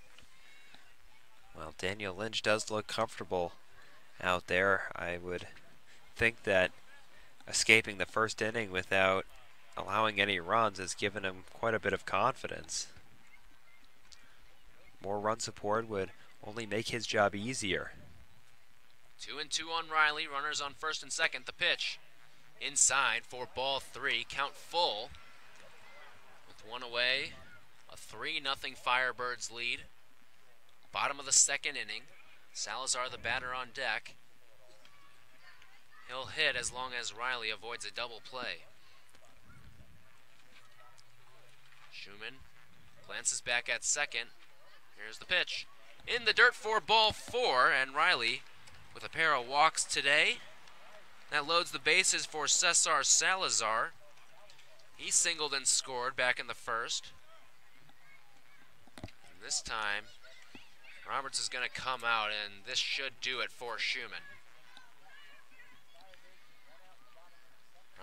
Well, Daniel Lynch does look comfortable out there. I would think that escaping the first inning without allowing any runs has given him quite a bit of confidence. More run support would only make his job easier. 2-2 on Riley. Runners on first and second. The pitch inside for ball 3. Count full. With 1 away, a 3-0 Firebirds lead. Bottom of the 2nd inning. Salazar, the batter, on deck. He'll hit as long as Riley avoids a double play. Schumann glances back at second. Here's the pitch. In the dirt for ball 4, and Riley with a pair of walks today. That loads the bases for Cesar Salazar. He singled and scored back in the 1st. And this time, Roberts is going to come out, and this should do it for Schumann.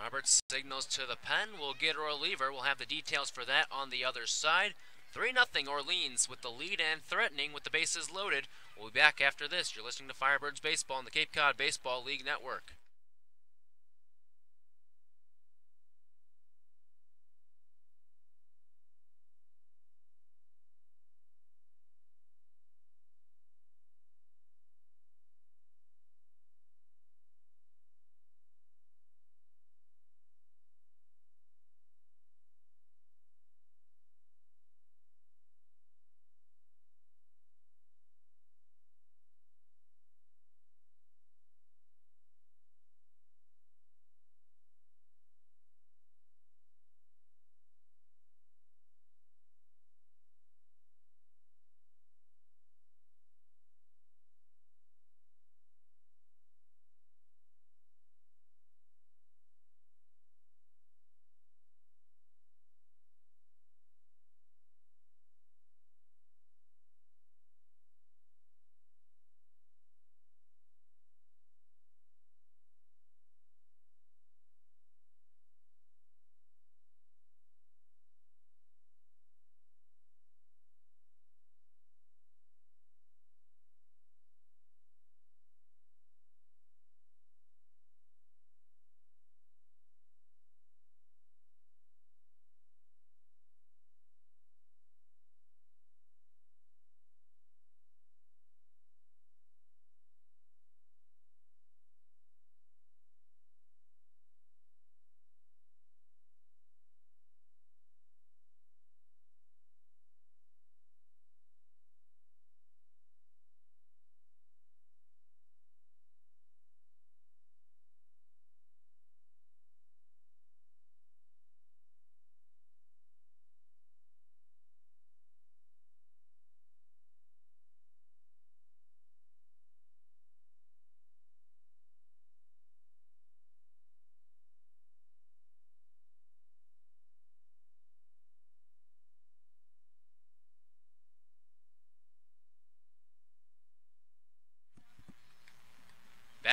Roberts signals to the pen. We'll get a reliever. We'll have the details for that on the other side. 3-0 Orleans with the lead and threatening with the bases loaded. We'll be back after this. You're listening to Firebirds Baseball on the Cape Cod Baseball League Network.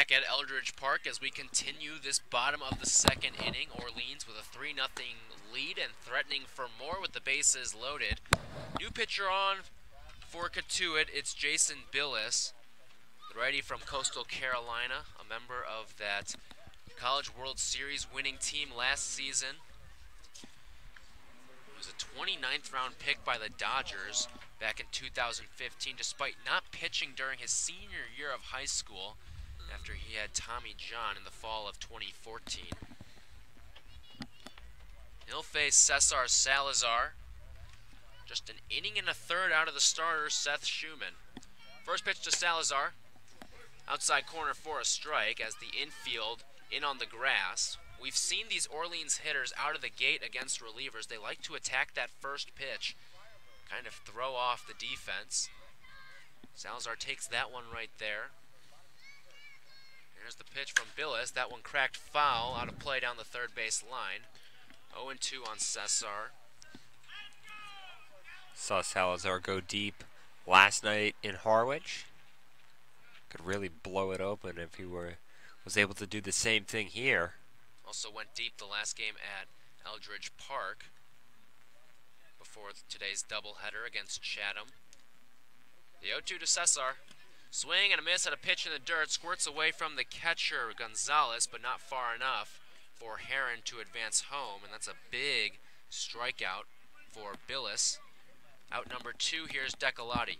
Back at Eldridge Park as we continue this bottom of the second inning. Orleans with a 3-0 lead and threatening for more with the bases loaded. New pitcher on for Cotuit, it's Jason Billis, the righty from Coastal Carolina, a member of that College World Series winning team last season. He was a 29th round pick by the Dodgers back in 2015, despite not pitching during his senior year of high school after he had Tommy John in the fall of 2014. He'll face Cesar Salazar. Just an inning and a third out of the starter, Seth Schumann. First pitch to Salazar. Outside corner for a strike as the infield in on the grass. We've seen these Orleans hitters out of the gate against relievers. They like to attack that first pitch, kind of throw off the defense. Salazar takes that one right there. Here's the pitch from Billis. That one cracked foul, out of play down the third base line. 0-2 on Cesar. Saw Salazar go deep last night in Harwich. Could really blow it open if he was able to do the same thing here. Also went deep the last game at Eldridge Park before today's doubleheader against Chatham. The 0-2 to Cesar. Swing and a miss at a pitch in the dirt. Squirts away from the catcher, Gonzalez, but not far enough for Heron to advance home. And that's a big strikeout for Billis. Out number 2, here's Decolati.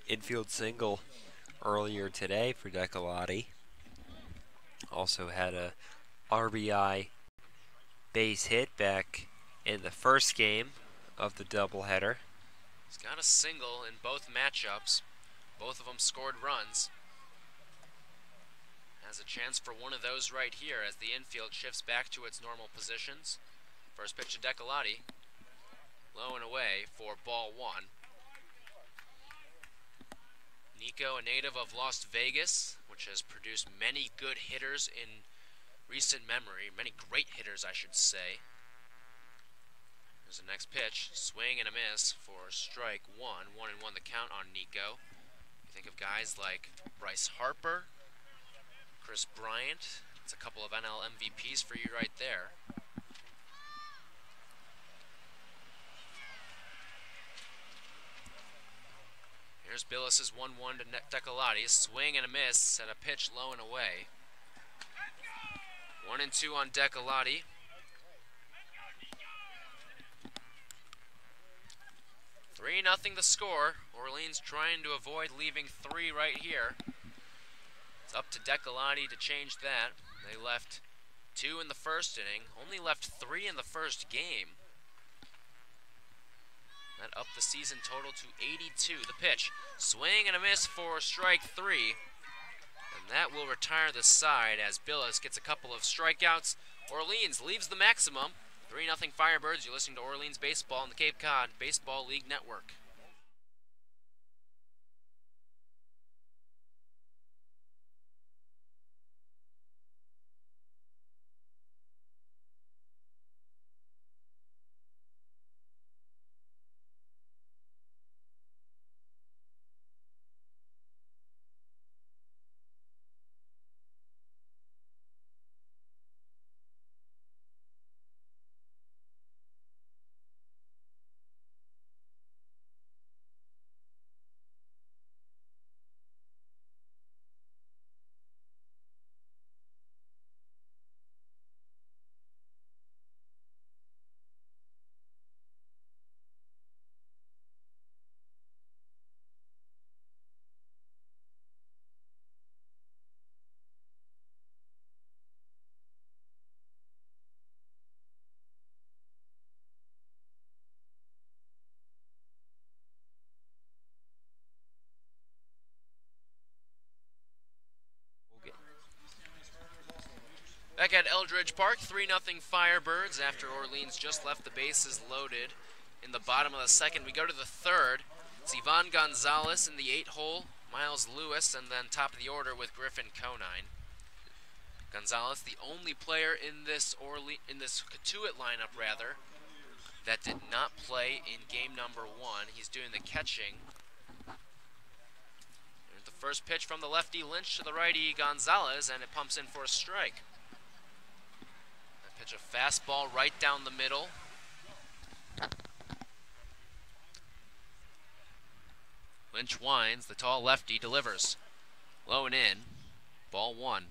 Infield single earlier today for Decolati. Also had a RBI base hit back in the first game of the doubleheader. He's got a single in both matchups. Both of them scored runs. Has a chance for one of those right here as the infield shifts back to its normal positions. First pitch to Decolati. Low and away for ball 1. Nico, a native of Las Vegas, which has produced many good hitters in recent memory. Many great hitters, I should say. There's the next pitch. Swing and a miss for strike 1. 1-1 the count on Nico. You think of guys like Bryce Harper, Chris Bryant. It's a couple of NL MVPs for you right there. Here's Billis' 1-1 to Decolati. Swing and a miss at a pitch low and away. 1-2 on Decolati. Three nothing the score. Orleans trying to avoid leaving 3 right here. It's up to Decolati to change that. They left 2 in the first inning. Only left 3 in the first game. That upped the season total to 82. The pitch. Swing and a miss for strike 3. And that will retire the side as Billis gets a couple of strikeouts. Orleans leaves the maximum. 3-0 Firebirds. You're listening to Orleans Baseball on the Cape Cod Baseball League Network. Back at Eldridge Park, 3-0 Firebirds after Orleans just left the bases loaded in the bottom of the second. We go to the third. It's Ivan Gonzalez in the 8-hole, Miles Lewis, and then top of the order with Griffin Conine. Gonzalez, the only player in this Cotuit lineup, that did not play in game number 1. He's doing the catching. The first pitch from the lefty Lynch to the righty Gonzalez, and it pumps in for a strike. That pitch, a fastball right down the middle. Lynch winds, the tall lefty delivers. Low and in, ball one.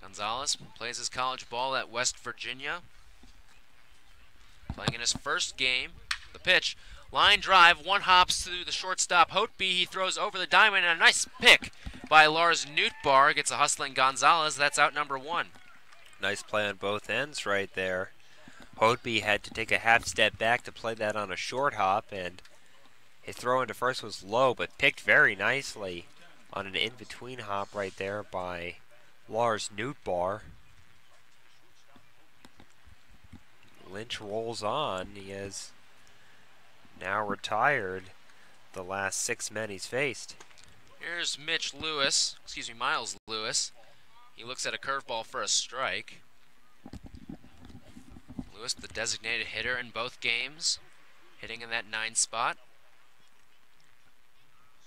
Gonzalez plays his college ball at West Virginia. Playing in his first game. The pitch, line drive, one hops to the shortstop Hotby. He throws over the diamond, and a nice pick by Lars Nootbaar. Gets a hustling Gonzalez. That's out number one. Nice play on both ends right there. Hotby had to take a half step back to play that on a short hop, and his throw into first was low, but picked very nicely on an in-between hop right there by Lars Nootbaar. Lynch rolls on. He has now retired the last 6 men he's faced. Here's Miles Lewis. He looks at a curveball for a strike. Lewis, the designated hitter in both games, hitting in that 9 spot.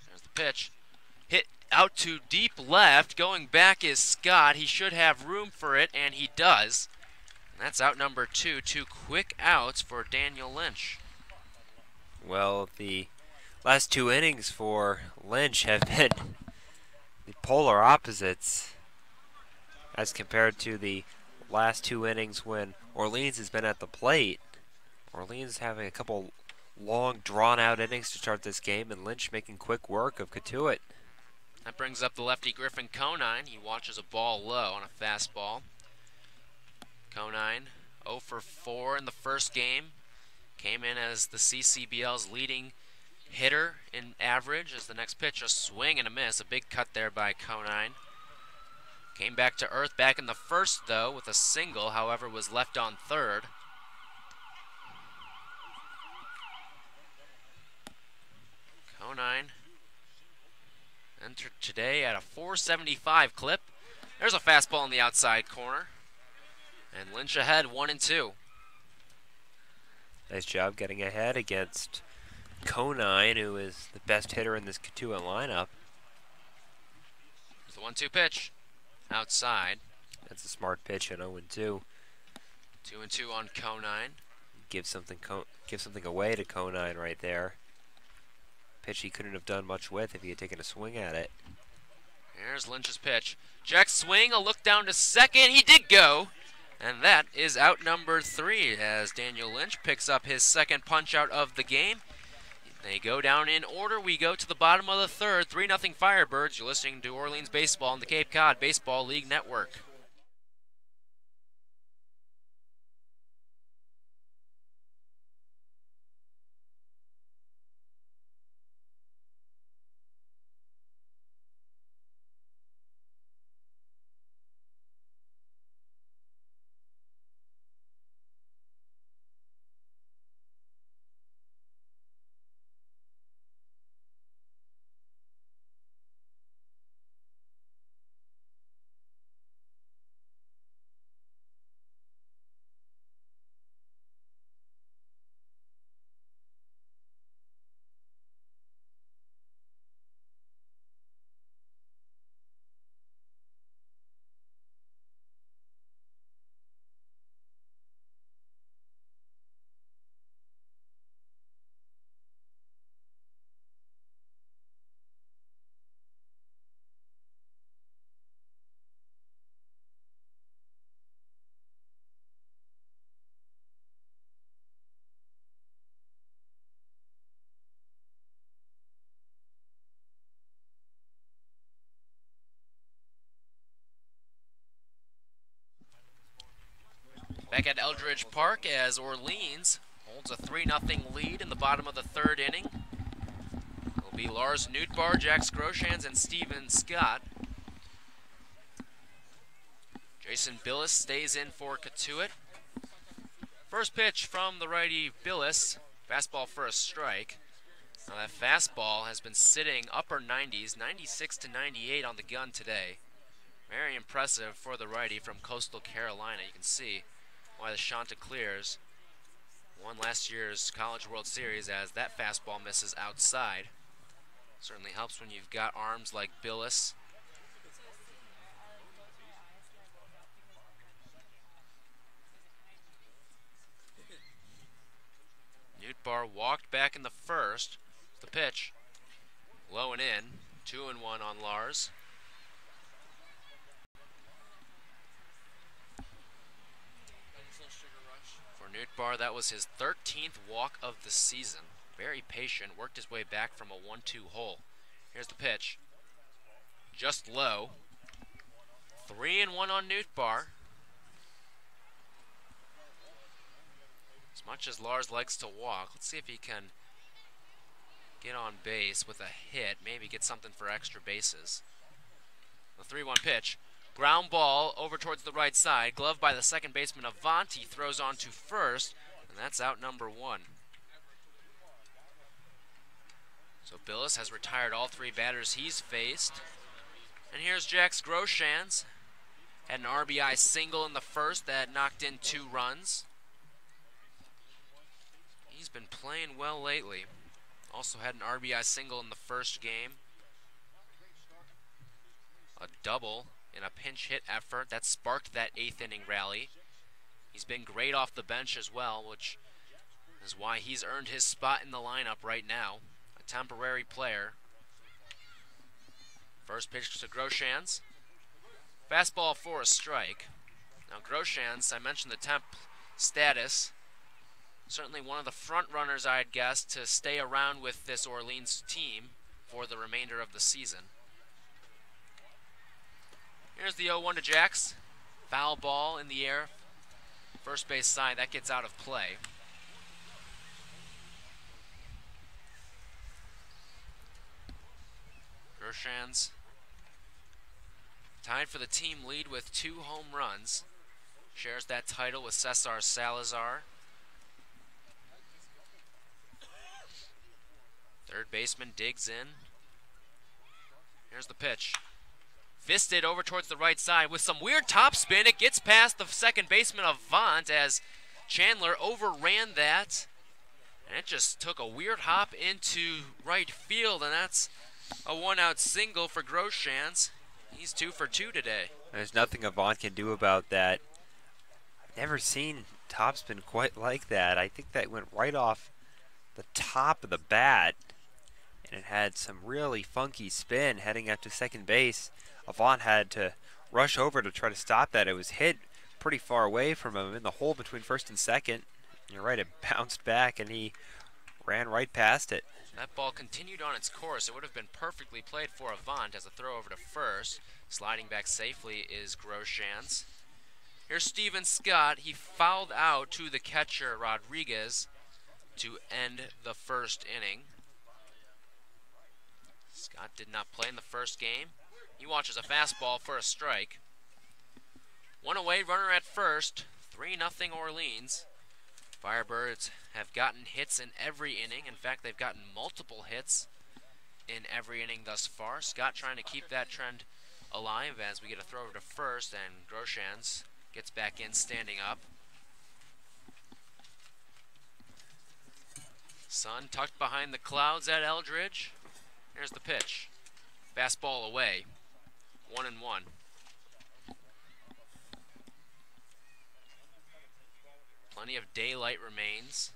There's the pitch. Hit out to deep left. Going back is Scott. He should have room for it, and he does. And that's out number 2. 2 quick outs for Daniel Lynch. Well, the last 2 innings for Lynch have been the polar opposites as compared to the last 2 innings when Orleans has been at the plate. Orleans having a couple long, drawn-out innings to start this game, and Lynch making quick work of Cotuit. That brings up the lefty Griffin Conine. He watches a ball low on a fastball. Conine 0 for 4 in the first game. Came in as the CCBL's leading hitter in average. As the next pitch, a swing and a miss. A big cut there by Conine. Came back to earth back in the first, though, with a single, however, was left on third. Conine entered today at a 475 clip. There's a fastball in the outside corner. And Lynch ahead, 1-2. Nice job getting ahead against Conine, who is the best hitter in this Cotuit lineup. There's the 1-2 pitch. Outside. That's a smart pitch at 0-2. 2-2 on Conine. Give something away to Conine right there. Pitch he couldn't have done much with if he had taken a swing at it. Here's Lynch's pitch. Jack swing, a look down to second. He did go. And that is out number 3 as Daniel Lynch picks up his second punch out of the game. They go down in order. We go to the bottom of the third. 3-0 Firebirds. You're listening to Orleans Baseball on the Cape Cod Baseball League Network. Back at Eldridge Park as Orleans holds a 3-0 lead in the bottom of the third inning. It'll be Lars Nootbaar, Jack Scroshans, and Steven Scott. Jason Billis stays in for Cotuit. First pitch from the righty Billis, fastball for a strike. Now that fastball has been sitting upper 90s, 96 to 98 on the gun today. Very impressive for the righty from Coastal Carolina. You can see why the Chanticleers Won last year's College World Series as that fastball misses outside. Certainly helps when you've got arms like Billis. Newtbar walked back in the first. The pitch, low and in, 2-1 on Lars. For Newtbar, that was his 13th walk of the season. Very patient, worked his way back from a 1-2 hole. Here's the pitch. Just low. 3-1 on Newtbar. As much as Lars likes to walk, let's see if he can get on base with a hit, maybe get something for extra bases. The 3-1 pitch. Ground ball over towards the right side. Glove by the second baseman Avant. He throws on to first, and that's out number 1. So Billis has retired all 3 batters he's faced. And here's Jax Groshans. Had an RBI single in the first that knocked in 2 runs. He's been playing well lately. Also had an RBI single in the first game. A double in a pinch hit effort that sparked that 8th inning rally. He's been great off the bench as well, which is why he's earned his spot in the lineup right now. A temporary player. First pitch to Groshans. Fastball for a strike. Now Groshans, I mentioned the temp status. Certainly one of the front runners, I'd guess, to stay around with this Orleans team for the remainder of the season. Here's the 0-1 to Jax. Foul ball in the air. First base side, that gets out of play. Groshans tied for the team lead with 2 home runs. Shares that title with Cesar Salazar. Third baseman digs in. Here's the pitch. Fisted over towards the right side with some weird topspin. It gets past the second baseman Avant as Chandler overran that. And it just took a weird hop into right field, and that's a 1-out single for Groshans. He's 2 for 2 today. There's nothing Avant can do about that. I've never seen topspin quite like that. I think that went right off the top of the bat, and it had some really funky spin heading up to second base. Avant had to rush over to try to stop that. It was hit pretty far away from him in the hole between first and second. You're right, it bounced back and he ran right past it. That ball continued on its course. It would have been perfectly played for Avant as a throw over to first. Sliding back safely is Groshans. Here's Steven Scott. He fouled out to the catcher Rodriguez to end the first inning. Scott did not play in the first game. He watches a fastball for a strike. 1 away, runner at first. 3-0 Orleans. Firebirds have gotten hits in every inning. In fact, they've gotten multiple hits in every inning thus far. Scott trying to keep that trend alive as we get a throw over to first, and Groshans gets back in standing up. Sun tucked behind the clouds at Eldridge. Here's the pitch. Fastball away. 1-1. Plenty of daylight remains.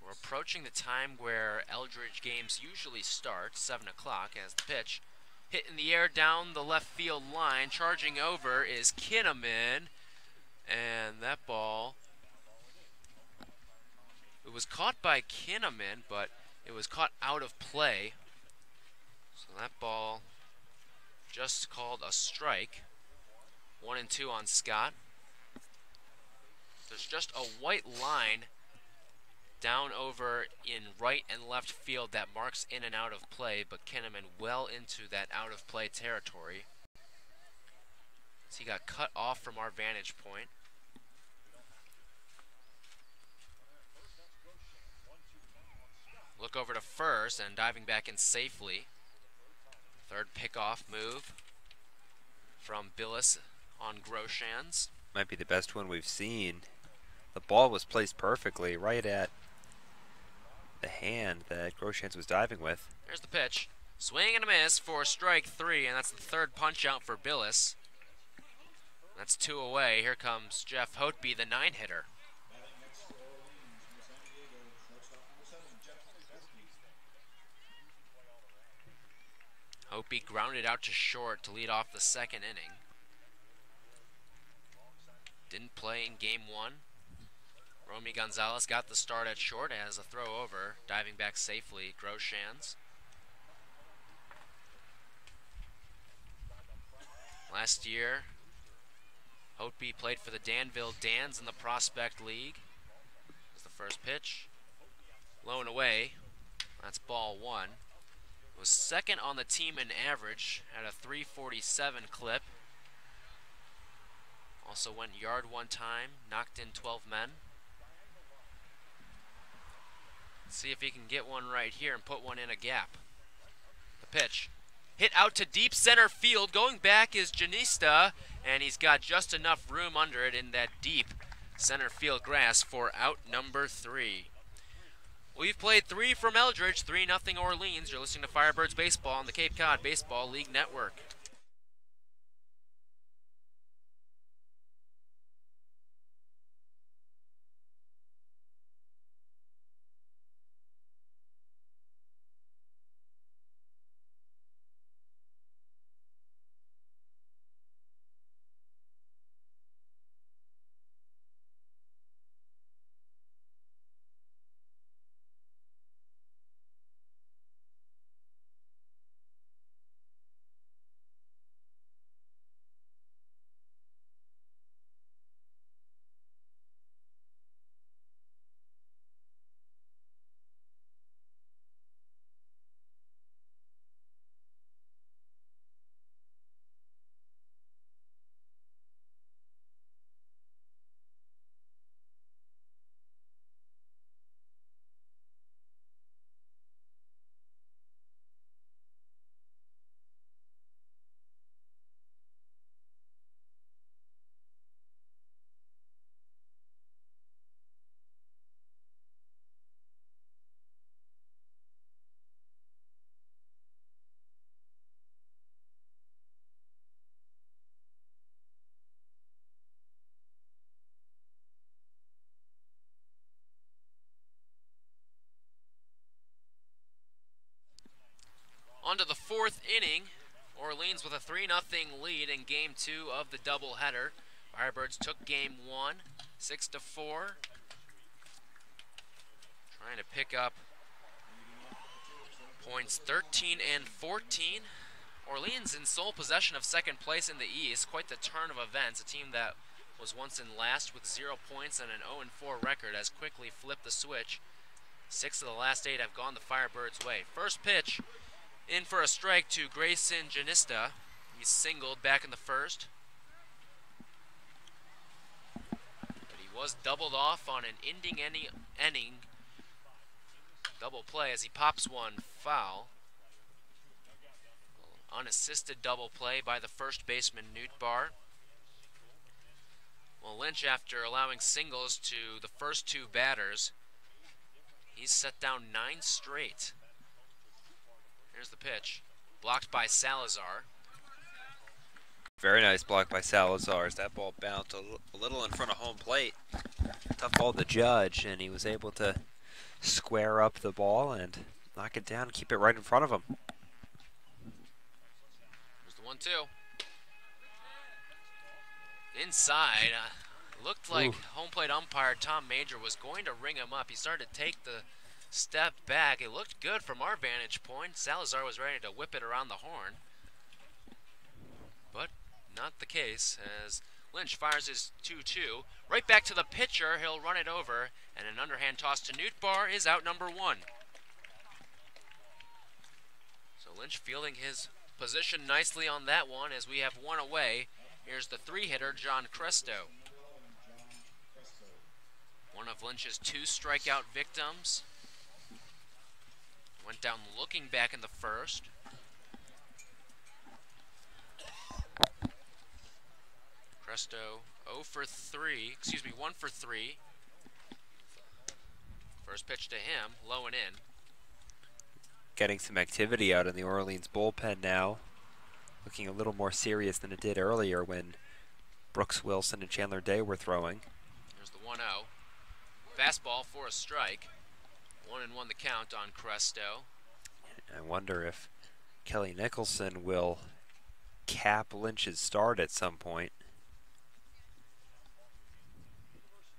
We're approaching the time where Eldridge games usually start, 7 o'clock, as the pitch hit in the air down the left field line. Charging over is Kinnaman, and that ball, it was caught by Kinnaman, but it was caught out of play. So that ball just called a strike. 1-2 on Scott. There's just a white line down over in right and left field that marks in and out of play, but Kinnaman well into that out of play territory. So he got cut off from our vantage point. Look over to first and diving back in safely. Third pickoff move from Billis on Groshans. Might be the best one we've seen The ball was placed perfectly right at the hand that Groshans was diving with. There's the pitch. Swing and a miss for strike 3, and that's the third punch out for Billis. That's 2 away. Here comes Jeff Hotby, the 9-hitter. Hotby grounded out to short to lead off the second inning. Didn't play in game 1. Romy Gonzalez got the start at short as a throw over, diving back safely, Groshans. Last year, Hotby played for the Danville Dans in the Prospect League. That's the first pitch. Low and away. That's ball 1. Was second on the team in average at a .347 clip. Also went yard 1 time, knocked in 12 men. Let's see if he can get one right here and put one in a gap. The pitch. Hit out to deep center field. Going back is Janista, and he's got just enough room under it in that deep center field grass for out number 3. We've played 3 from Eldridge, 3-0 Orleans. You're listening to Firebirds Baseball on the Cape Cod Baseball League Network. On to the 4th inning. Orleans with a 3-0 lead in game 2 of the doubleheader. Firebirds took game 1, 6-4. Trying to pick up points 13 and 14. Orleans in sole possession of second place in the East. Quite the turn of events. A team that was once in last with 0 points and an 0-4 record has quickly flipped the switch. 6 of the last 8 have gone the Firebirds' way. First pitch. In for a strike to Grayson Janista. He's singled back in the first. But he was doubled off on an inning double play as he pops one foul. Unassisted double play by the first baseman, Newt Barr. Well, Lynch, after allowing singles to the first 2 batters, he's set down 9 straight. Here's the pitch. Blocked by Salazar. Very nice block by Salazar as that ball bounced a little in front of home plate. Tough ball to judge, and he was able to square up the ball and knock it down and keep it right in front of him. Here's the 1-2. Inside. Looked like home plate umpire Tom Major was going to ring him up. He started to take the step back. It looked good from our vantage point. Salazar was ready to whip it around the horn. But not the case as Lynch fires his 2-2. Right back to the pitcher. He'll run it over. And an underhand toss to Newt Barr is out number 1. So Lynch fielding his position nicely on that one as we have 1 away. Here's the 3-hitter, John Cresto. One of Lynch's 2 strikeout victims. Went down looking back in the first. Cresto 1 for 3. First pitch to him, low and in. Getting some activity out in the Orleans bullpen now. Looking a little more serious than it did earlier when Brooks Wilson and Chandler Day were throwing. There's the 1-0. Fastball for a strike. 1-1 the count on Cresto. I wonder if Kelly Nicholson will cap Lynch's start at some point.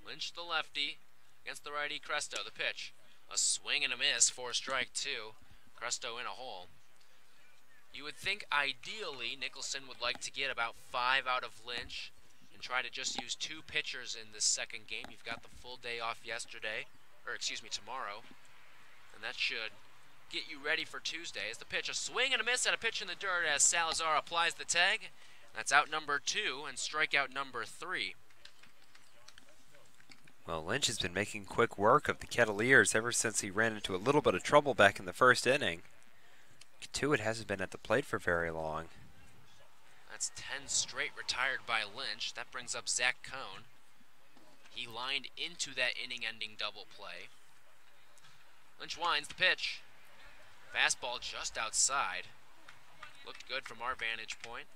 Lynch the lefty against the righty Cresto. The pitch. A swing and a miss for strike 2. Cresto in a hole. You would think ideally Nicholson would like to get about 5 out of Lynch and try to just use 2 pitchers in this second game. You've got the full day off yesterday, or excuse me, tomorrow. And that should get you ready for Tuesday. As the pitch, a swing and a miss, and a pitch in the dirt as Salazar applies the tag. That's out number 2 and strikeout number 3. Well, Lynch has been making quick work of the Kettleers ever since he ran into a little bit of trouble back in the first inning. Cotuit hasn't been at the plate for very long. That's 10 straight retired by Lynch. That brings up Zach Cohn. He lined into that inning-ending double play. Lynch winds the pitch. Fastball just outside. Looked good from our vantage point.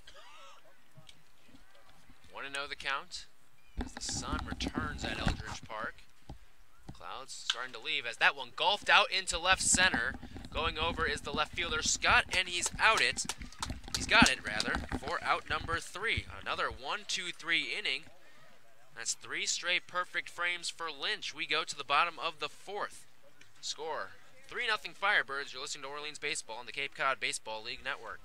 1-0 the count as the sun returns at Eldridge Park. Clouds starting to leave as that one golfed out into left center. Going over is the left fielder Scott, and he's out it. He's got it, rather, for out number 3. Another 1-2-3 inning. That's 3 straight perfect frames for Lynch. We go to the bottom of the 4th. Score 3-0 Firebirds. You're listening to Orleans Baseball on the Cape Cod Baseball League Network.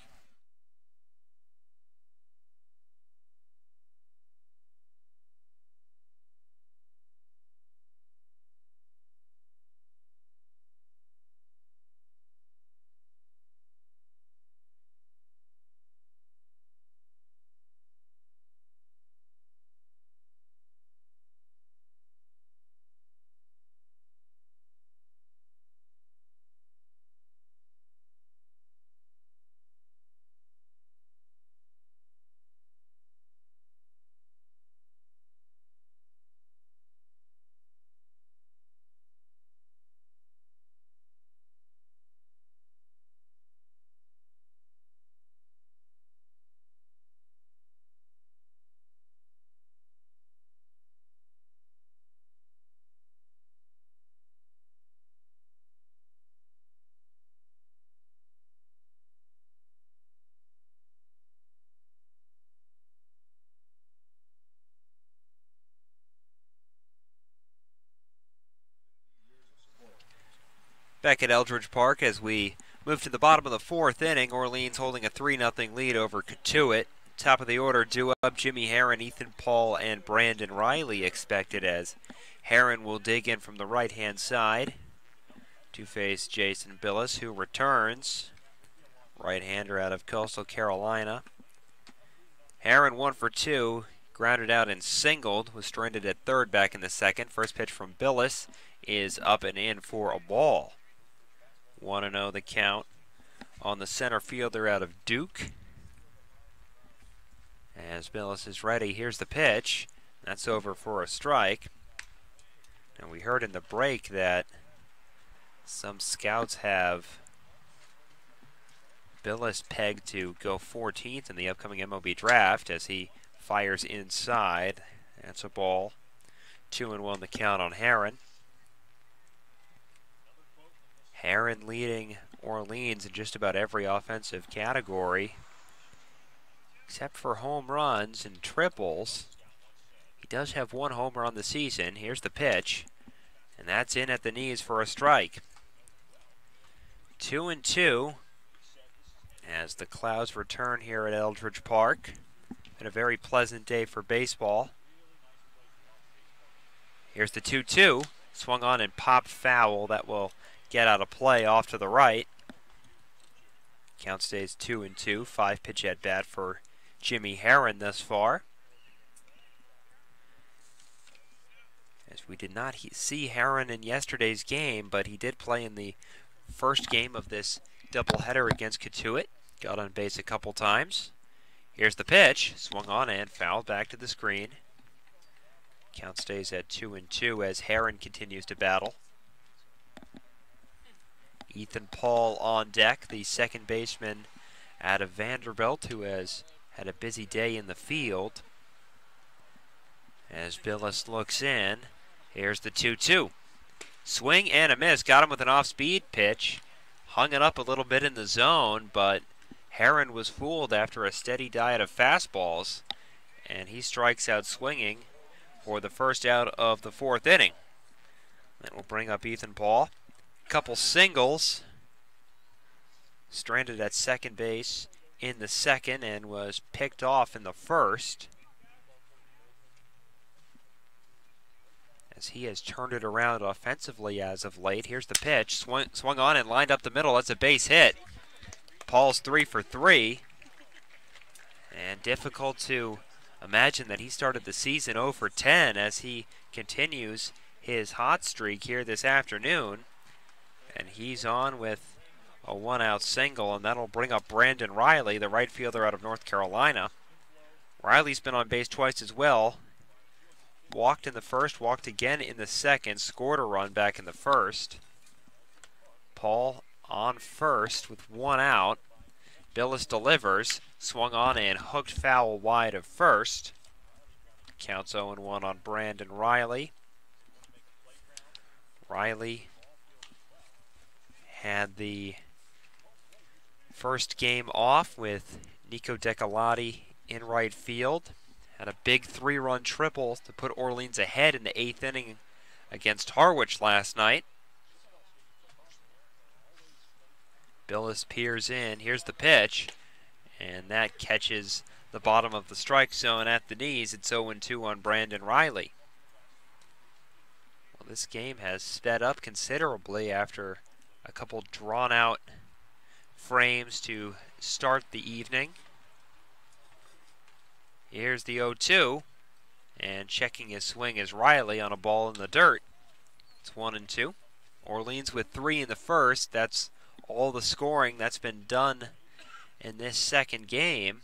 Back at Eldridge Park as we move to the bottom of the 4th inning, Orleans holding a 3-0 lead over Cotuit. Top of the order, due up Jimmy Herron, Ethan Paul, and Brandon Riley expected as Herron will dig in from the right-hand side to face Jason Billis, who returns. Right-hander out of Coastal Carolina. Herron 1 for 2, grounded out and singled, was stranded at third back in the second. First pitch from Billis is up and in for a ball. 1-0 the count on the center fielder out of Duke. As Billis is ready, here's the pitch. That's over for a strike. And we heard in the break that some scouts have Billis pegged to go 14th in the upcoming MLB draft as he fires inside. That's a ball. 2-1 the count on Herron. Herron leading Orleans in just about every offensive category, except for home runs and triples. He does have 1 homer on the season. Here's the pitch, and that's in at the knees for a strike. 2-2 as the Clouds return here at Eldridge Park. Been a very pleasant day for baseball. Here's the 2-2. Swung on and popped foul. That will get out of play off to the right. Count stays 2-2. 5-pitch at bat for Jimmy Herron thus far. As we did not see Herron in yesterday's game, but he did play in the first game of this doubleheader against Cotuit. Got on base a couple times. Here's the pitch. Swung on and fouled back to the screen. Count stays at 2-2 as Herron continues to battle. Ethan Paul on deck, the second baseman out of Vanderbilt, who has had a busy day in the field. As Billis looks in, here's the 2-2. Swing and a miss, got him with an off-speed pitch. Hung it up a little bit in the zone, but Heron was fooled after a steady diet of fastballs, and he strikes out swinging for the first out of the fourth inning. That will bring up Ethan Paul. Couple singles. Stranded at second base in the second and was picked off in the first, as he has turned it around offensively as of late. Here's the pitch, swung on and lined up the middle. That's a base hit. Paul's 3 for 3, and difficult to imagine that he started the season 0 for 10 as he continues his hot streak here this afternoon. And he's on with a 1-out single, and that'll bring up Brandon Riley, the right fielder out of North Carolina. Riley's been on base twice as well. Walked in the first, walked again in the second, scored a run back in the first. Paul on first with 1 out. Billis delivers, swung on and hooked foul wide of first. Counts 0-1 on Brandon Riley. Riley had the first game off with Nico Decolati in right field. Had a big 3-run triple to put Orleans ahead in the 8th inning against Harwich last night. Billis peers in. Here's the pitch, and that catches the bottom of the strike zone at the knees. It's 0-2 on Brandon Riley. Well, this game has sped up considerably after a couple drawn-out frames to start the evening. Here's the 0-2, and checking his swing is Riley on a ball in the dirt. It's 1-2. Orleans with 3 in the first. That's all the scoring that's been done in this second game.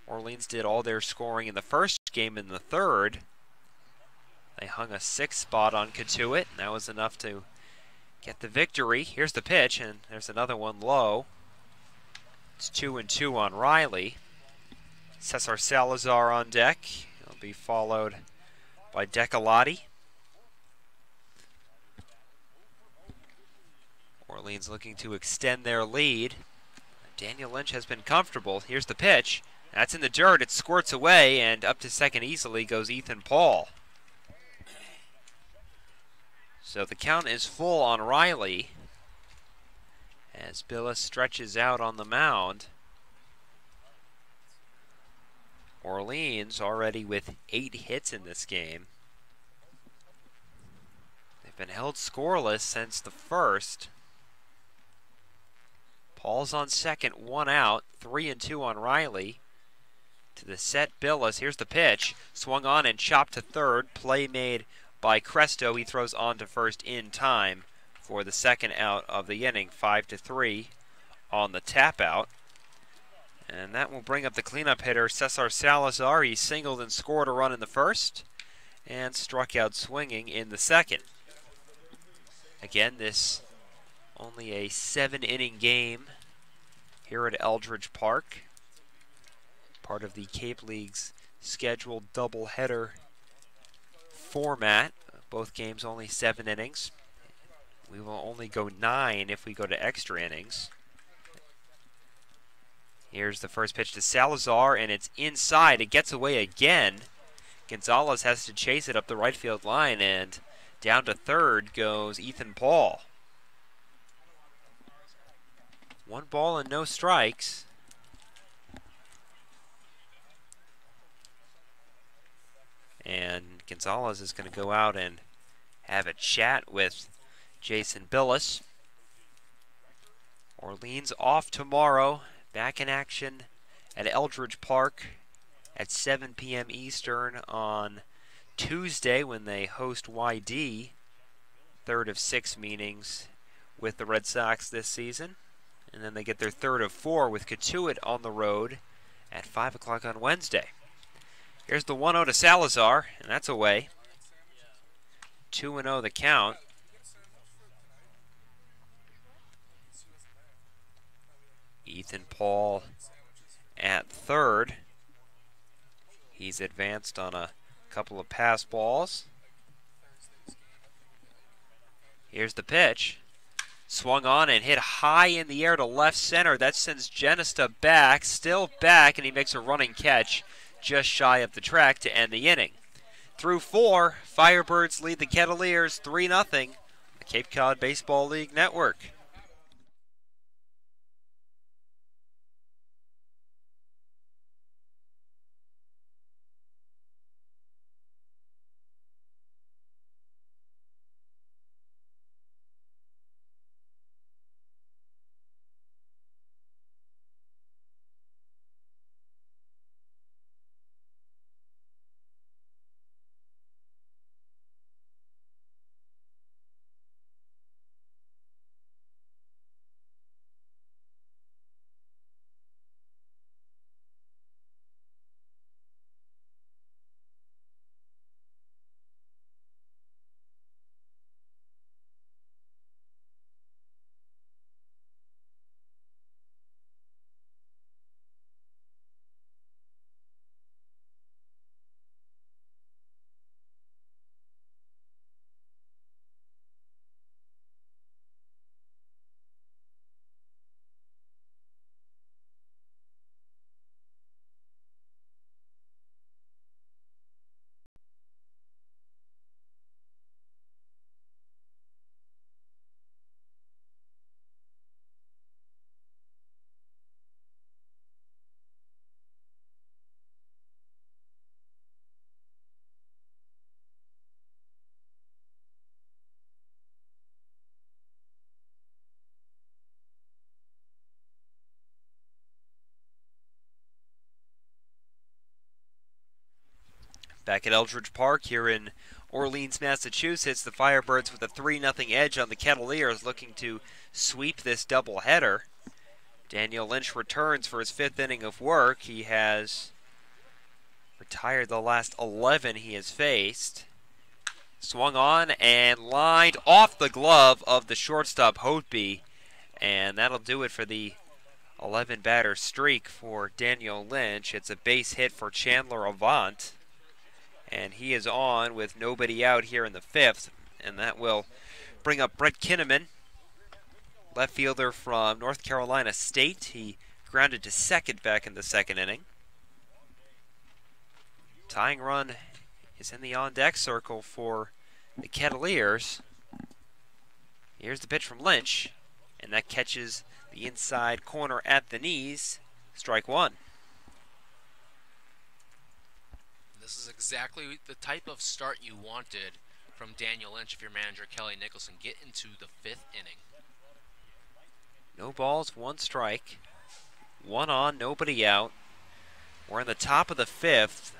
Orleans did all their scoring in the first game in the third. They hung a 6th spot on Cotuit, and that was enough to get the victory. Here's the pitch, and there's another one low. It's 2-2 on Riley. Cesar Salazar on deck. He'll be followed by Decolati. Orleans looking to extend their lead. Daniel Lynch has been comfortable. Here's the pitch. That's in the dirt. It squirts away, and up to second easily goes Ethan Paul. So the count is full on Riley as Billis stretches out on the mound. Orleans already with 8 hits in this game. They've been held scoreless since the first. Paul's on second, 1 out, 3-2 on Riley. To the set, Billis. Here's the pitch. Swung on and chopped to third. Play made by Cresto. He throws on to first in time for the second out of the inning. 5-3 on the tap out. And that will bring up the cleanup hitter, Cesar Salazar. He singled and scored a run in the first and struck out swinging in the second. Again, this only a 7-inning game here at Eldridge Park. Part of the Cape League's scheduled doubleheader format. Both games only 7 innings. We will only go 9 if we go to extra innings. Here's the first pitch to Salazar, and it's inside. It gets away again. Gonzalez has to chase it up the right field line, and down to third goes Ethan Paul. 1 ball and no strikes. And Gonzalez is going to go out and have a chat with Jason Billis. Orleans off tomorrow. Back in action at Eldridge Park at 7 p.m. Eastern on Tuesday when they host YD. 3rd of 6 meetings with the Red Sox this season. And then they get their 3rd of 4 with Cotuit on the road at 5 o'clock on Wednesday. Here's the 1-0 to Salazar, and that's away. 2-0 the count. Ethan Paul at third. He's advanced on a couple of pass balls. Here's the pitch. Swung on and hit high in the air to left center. That sends Genista back, still back, and he makes a running catch just shy of the track to end the inning. Through 4, Firebirds lead the Kettleers 3-0, the Cape Cod Baseball League Network. Back at Eldridge Park here in Orleans, Massachusetts, the Firebirds with a 3-0 edge on the Kettleers, looking to sweep this doubleheader. Daniel Lynch returns for his 5th inning of work. He has retired the last 11 he has faced. Swung on and lined off the glove of the shortstop, Hotby. And that'll do it for the 11-batter streak for Daniel Lynch. It's a base hit for Chandler Avant. And he is on with nobody out here in the 5th. And that will bring up Brett Kinnaman, left fielder from North Carolina State. He grounded to second back in the 2nd inning. Tying run is in the on-deck circle for the Kettleers. Here's the pitch from Lynch, and that catches the inside corner at the knees. Strike 1. This is exactly the type of start you wanted from Daniel Lynch if your manager Kelly Nicholson. Get into the 5th inning. No balls, 1 strike. 1 on, nobody out. We're in the top of the 5th.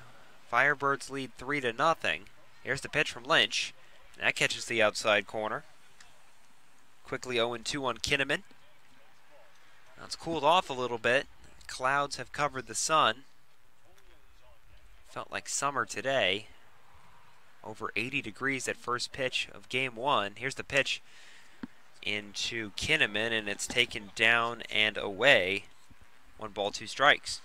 Firebirds lead 3-0. Here's the pitch from Lynch. That catches the outside corner. Quickly 0-2 on Kinnaman. Now it's cooled off a little bit. Clouds have covered the sun. Felt like summer today. Over 80 degrees at first pitch of game 1. Here's the pitch into Kinnaman, and it's taken down and away. 1 ball, 2 strikes.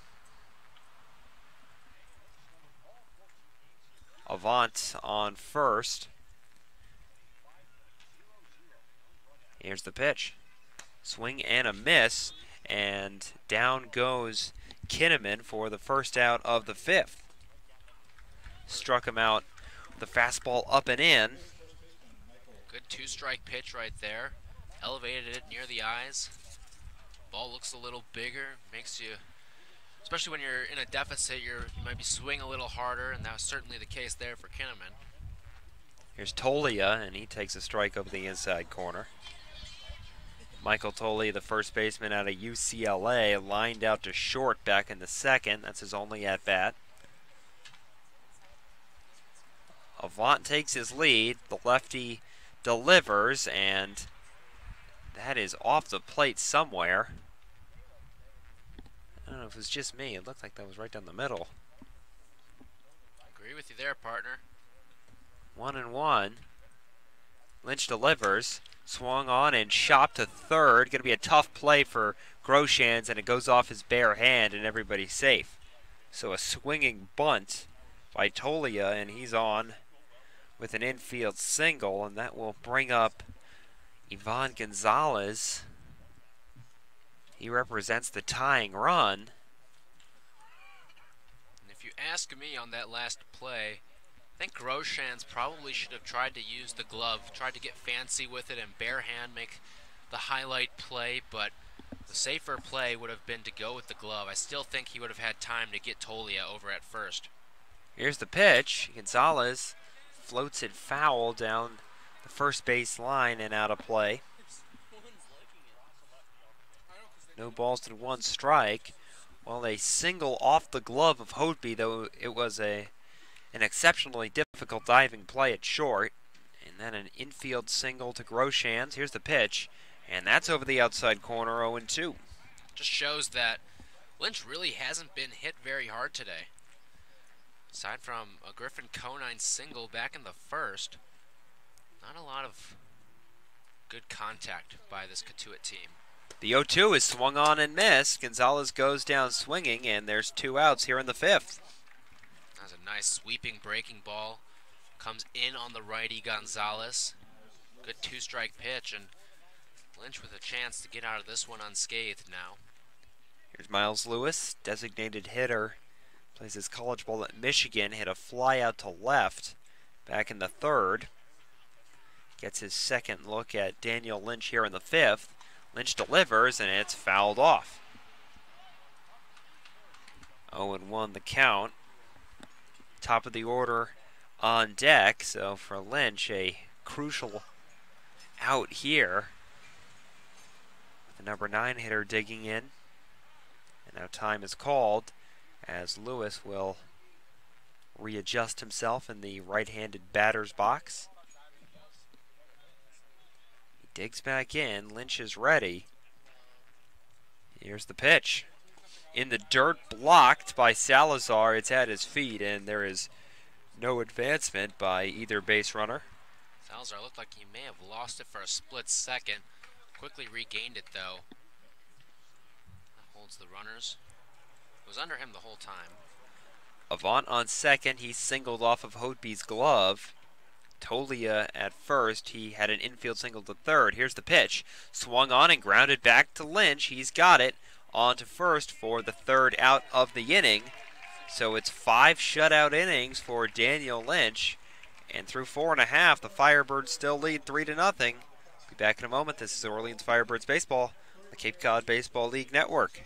Avant on first. Here's the pitch. Swing and a miss, and down goes Kinnaman for the first out of the 5th. Struck him out with the fastball up and in. Good 2-strike pitch right there. Elevated it near the eyes. Ball looks a little bigger. Makes you, especially when you're in a deficit, you might be swinging a little harder, and that was certainly the case there for Kinnaman. Here's Tolia, and he takes a strike over the inside corner. Michael Tolia, the first baseman out of UCLA, lined out to short back in the 2nd. That's his only at-bat. Avant takes his lead. The lefty delivers, and that is off the plate somewhere. I don't know if it was just me. It looked like that was right down the middle. Agree with you there, partner. 1-1. Lynch delivers. Swung on and chopped to third. Going to be a tough play for Groshans, and it goes off his bare hand, and everybody's safe. So a swinging bunt by Tolia, and he's on with an infield single, and that will bring up Ivan Gonzalez. He represents the tying run. And if you ask me on that last play, I think Groshans probably should have tried to use the glove, tried to get fancy with it and bare hand make the highlight play, but the safer play would have been to go with the glove. I still think he would have had time to get Tolia over at first. Here's the pitch. Gonzalez floats it foul down the first base line and out of play. No balls and one strike. Well, a single off the glove of Hotby, though it was an exceptionally difficult diving play at short. And then an infield single to Groshans. Here's the pitch. And that's over the outside corner, 0-2. Just shows that Lynch really hasn't been hit very hard today. Aside from a Griffin Conine single back in the first, not a lot of good contact by this Cotuit team. The 0-2 is swung on and missed. Gonzalez goes down swinging, and there's 2 outs here in the 5th. That's a nice sweeping breaking ball. Comes in on the righty Gonzalez. Good 2-strike pitch, and Lynch with a chance to get out of this one unscathed now. Here's Miles Lewis, designated hitter. Plays his college ball at Michigan. Hit a fly out to left back in the 3rd. Gets his second look at Daniel Lynch here in the 5th. Lynch delivers, and it's fouled off. 0-1 the count. Top of the order on deck, so for Lynch, a crucial out here. The number 9 hitter digging in. And now time is called as Lewis will readjust himself in the right-handed batter's box. He digs back in. Lynch is ready. Here's the pitch. In the dirt, blocked by Salazar. It's at his feet, and there is no advancement by either base runner. Salazar looked like he may have lost it for a split second. Quickly regained it, though. That holds the runners. It was under him the whole time. Avant on second. He singled off of Hotby's glove. Tolia at first. He had an infield single to third. Here's the pitch. Swung on and grounded back to Lynch. He's got it. On to first for the 3rd out of the inning. So it's 5 shutout innings for Daniel Lynch. And through 4.5, the Firebirds still lead 3-0. Be back in a moment. This is Orleans Firebirds Baseball, the Cape Cod Baseball League Network.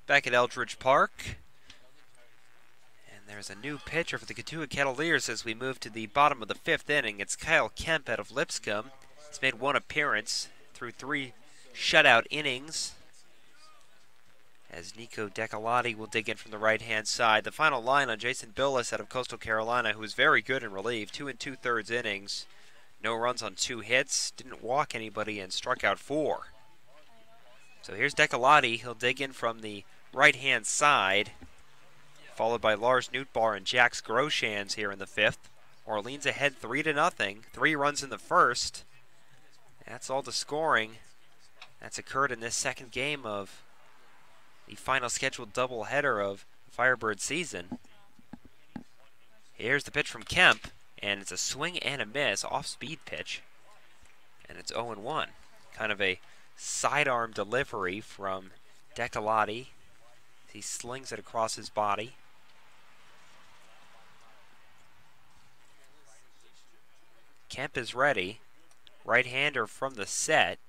back at Eldridge Park. And there's a new pitcher for the Cotuit Kettleers as we move to the bottom of the 5th inning. It's Kyle Kemp out of Lipscomb. He's made 1 appearance through 3 shutout innings, as Nico Decolati will dig in from the right-hand side. The final line on Jason Billis out of Coastal Carolina, who was very good in relief. 2 2/3 innings. No runs on 2 hits. Didn't walk anybody and struck out 4. So here's Decolati. He'll dig in from the right-hand side, followed by Lars Nootbaar and Jax Groshans here in the 5th. Orleans ahead 3-0. 3 runs in the first. That's all the scoring that's occurred in this second game of the final scheduled doubleheader of Firebird season. Here's the pitch from Kemp, and it's a swing and a miss, off-speed pitch, and it's 0-1. Kind of a sidearm delivery from Decolati. He slings it across his body. Kemp is ready. Right-hander from the set.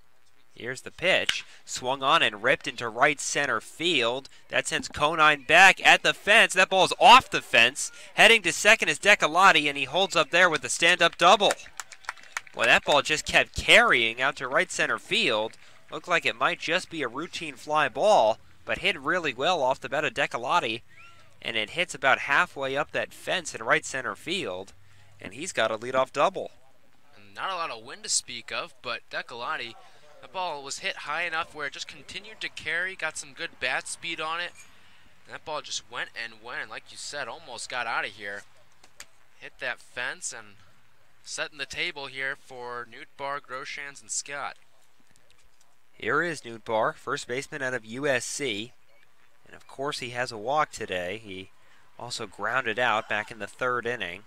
Here's the pitch. Swung on and ripped into right center field. That sends Conine back at the fence. That ball's off the fence. Heading to second is Decolati, and he holds up there with a stand-up double. Well, that ball just kept carrying out to right center field. Looked like it might just be a routine fly ball, but hit really well off the bat of Decolati, and it hits about halfway up that fence in right center field, and he's got a leadoff double. Not a lot of wind to speak of, but Decolati, the ball was hit high enough where it just continued to carry, got some good bat speed on it, and that ball just went, like you said, almost got out of here. Hit that fence and setting the table here for Nootbaar, Groshans, and Scott. Here is Nootbaar, first baseman out of USC, and of course he has a walk today. He also grounded out back in the 3rd inning.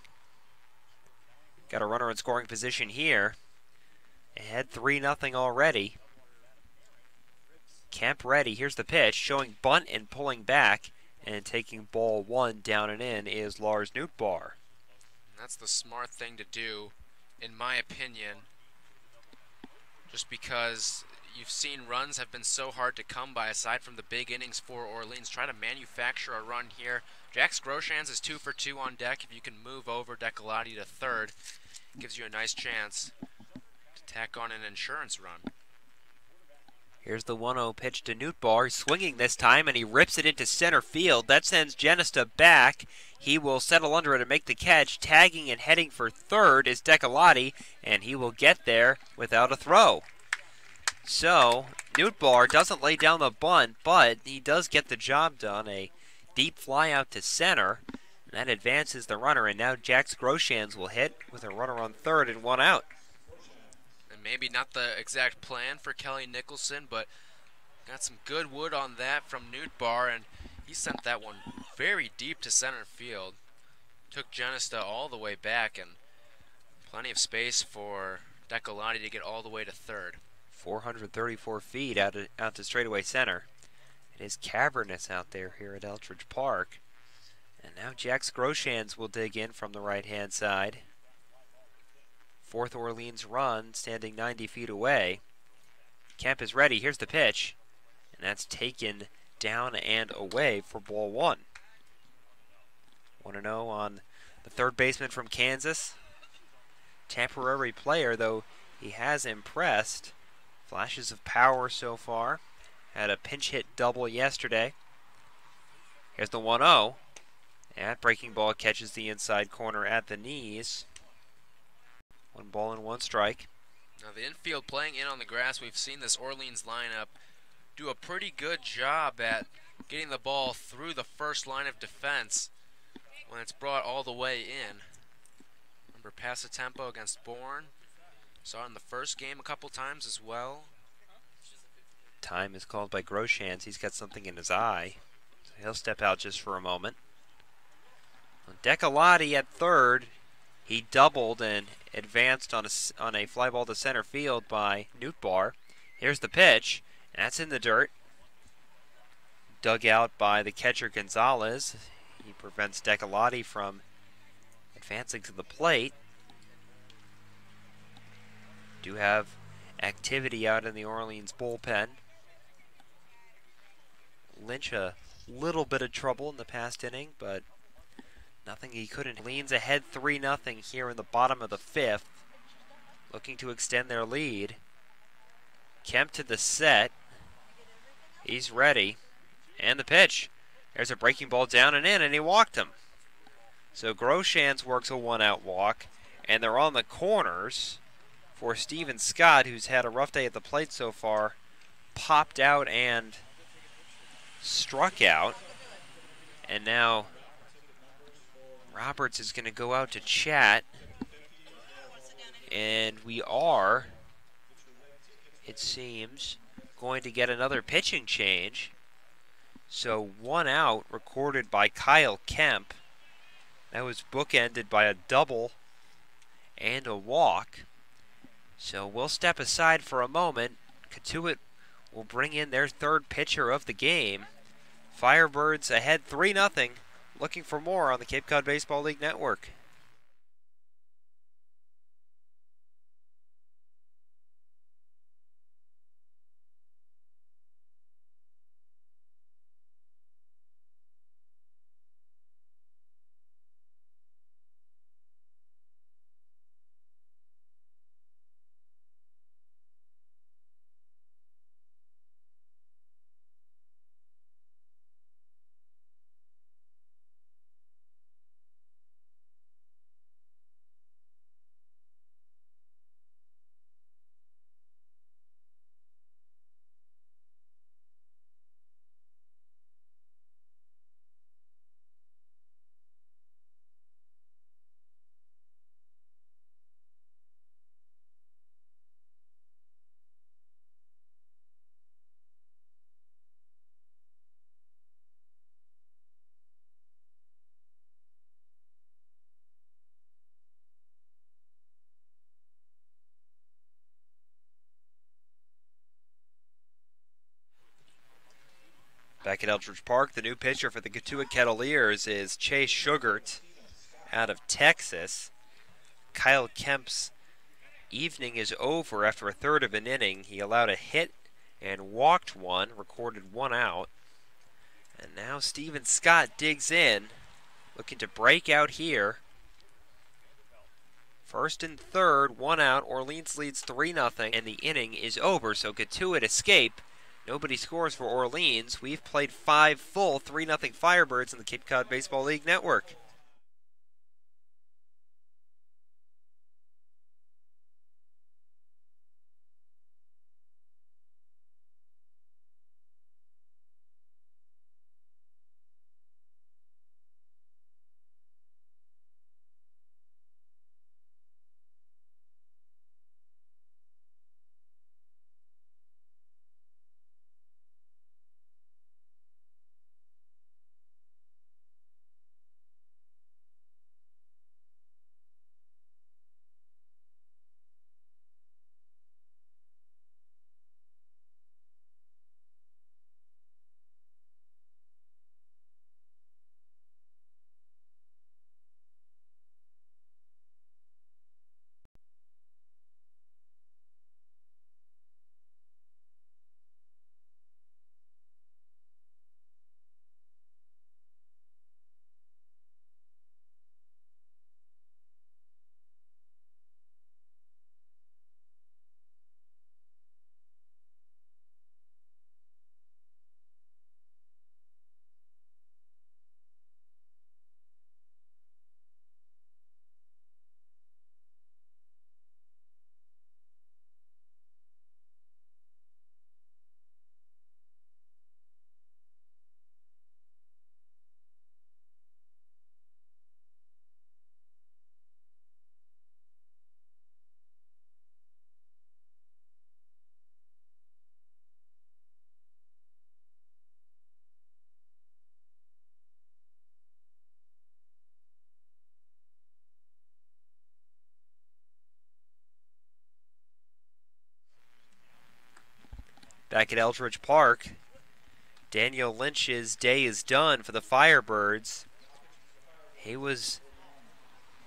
Got a runner in scoring position here. Ahead 3-0 already. Kemp ready. Here's the pitch, showing bunt and pulling back, and taking ball 1 down and in is Lars Nootbaar. That's the smart thing to do, in my opinion, just because you've seen runs have been so hard to come by aside from the big innings for Orleans. Try to manufacture a run here. Jax Groshans is 2 for 2 on deck. If you can move over Decolati to 3rd, gives you a nice chance to tack on an insurance run. Here's the 1-0 pitch to Nootbaar. He's swinging this time, and he rips it into center field. That sends Genesta back. He will settle under it and make the catch. Tagging and heading for 3rd is Decolati, and he will get there without a throw. So, Nootbaar doesn't lay down the bunt, but he does get the job done. A deep fly out to center, and that advances the runner, and now Jax Groshans will hit with a runner on 3rd and 1 out. And maybe not the exact plan for Kelly Nicholson, but got some good wood on that from Nootbaar, and he sent that one very deep to center field. Took Genesta all the way back, and plenty of space for Decolati to get all the way to 3rd. 434 feet out to straightaway center. It is cavernous out there here at Eldridge Park. And now Jax Groshans will dig in from the right-hand side. 4th Orleans run, standing 90 feet away. Kemp is ready. Here's the pitch. And that's taken down and away for ball 1. 1-0 on the 3rd baseman from Kansas. Temporary player, though he has impressed. Flashes of power so far. Had a pinch hit double yesterday. Here's the 1-0. And breaking ball catches the inside corner at the knees. 1 ball and 1 strike. Now the infield playing in on the grass, we've seen this Orleans lineup do a pretty good job at getting the ball through the first line of defense when it's brought all the way in. Remember Passatempo against Bourne. Saw it in the first game a couple times as well. Time is called by Groshans. He's got something in his eye. So he'll step out just for a moment. Decolati at 3rd. He doubled and advanced on a fly ball to center field by Nootbaar. Here's the pitch. That's in the dirt. Dug out by the catcher Gonzalez. He prevents Decolati from advancing to the plate. Do have activity out in the Orleans bullpen. Lynch, a little bit of trouble in the past inning, but nothing he couldn't. Leans ahead 3-0 here in the bottom of the 5th, looking to extend their lead. Kemp to the set. He's ready. And the pitch. There's a breaking ball down and in, and he walked him. So Groshans works a 1-out walk, and they're on the corners for Steven Scott, who's had a rough day at the plate so far. Popped out and struck out. And now Roberts is going to go out to chat. And we are, it seems, going to get another pitching change. So 1 out recorded by Kyle Kemp. That was bookended by a double and a walk. So we'll step aside for a moment. Cotuit will bring in their 3rd pitcher of the game. Firebirds ahead 3-0. Looking for more on the Cape Cod Baseball League Network. Back at Eldridge Park, the new pitcher for the Cotuit Kettleers is Chase Sugart out of Texas. Kyle Kemp's evening is over after a 1/3 of an inning. He allowed a hit and walked 1, recorded 1 out. And now Steven Scott digs in, looking to break out here. 1st and 3rd, 1 out. Orleans leads 3-0, and the inning is over. So Cotuit escape. Nobody scores for Orleans. We've played 5 full 3-0 Firebirds in the Cape Cod Baseball League Network. Back at Eldridge Park, Daniel Lynch's day is done for the Firebirds. He was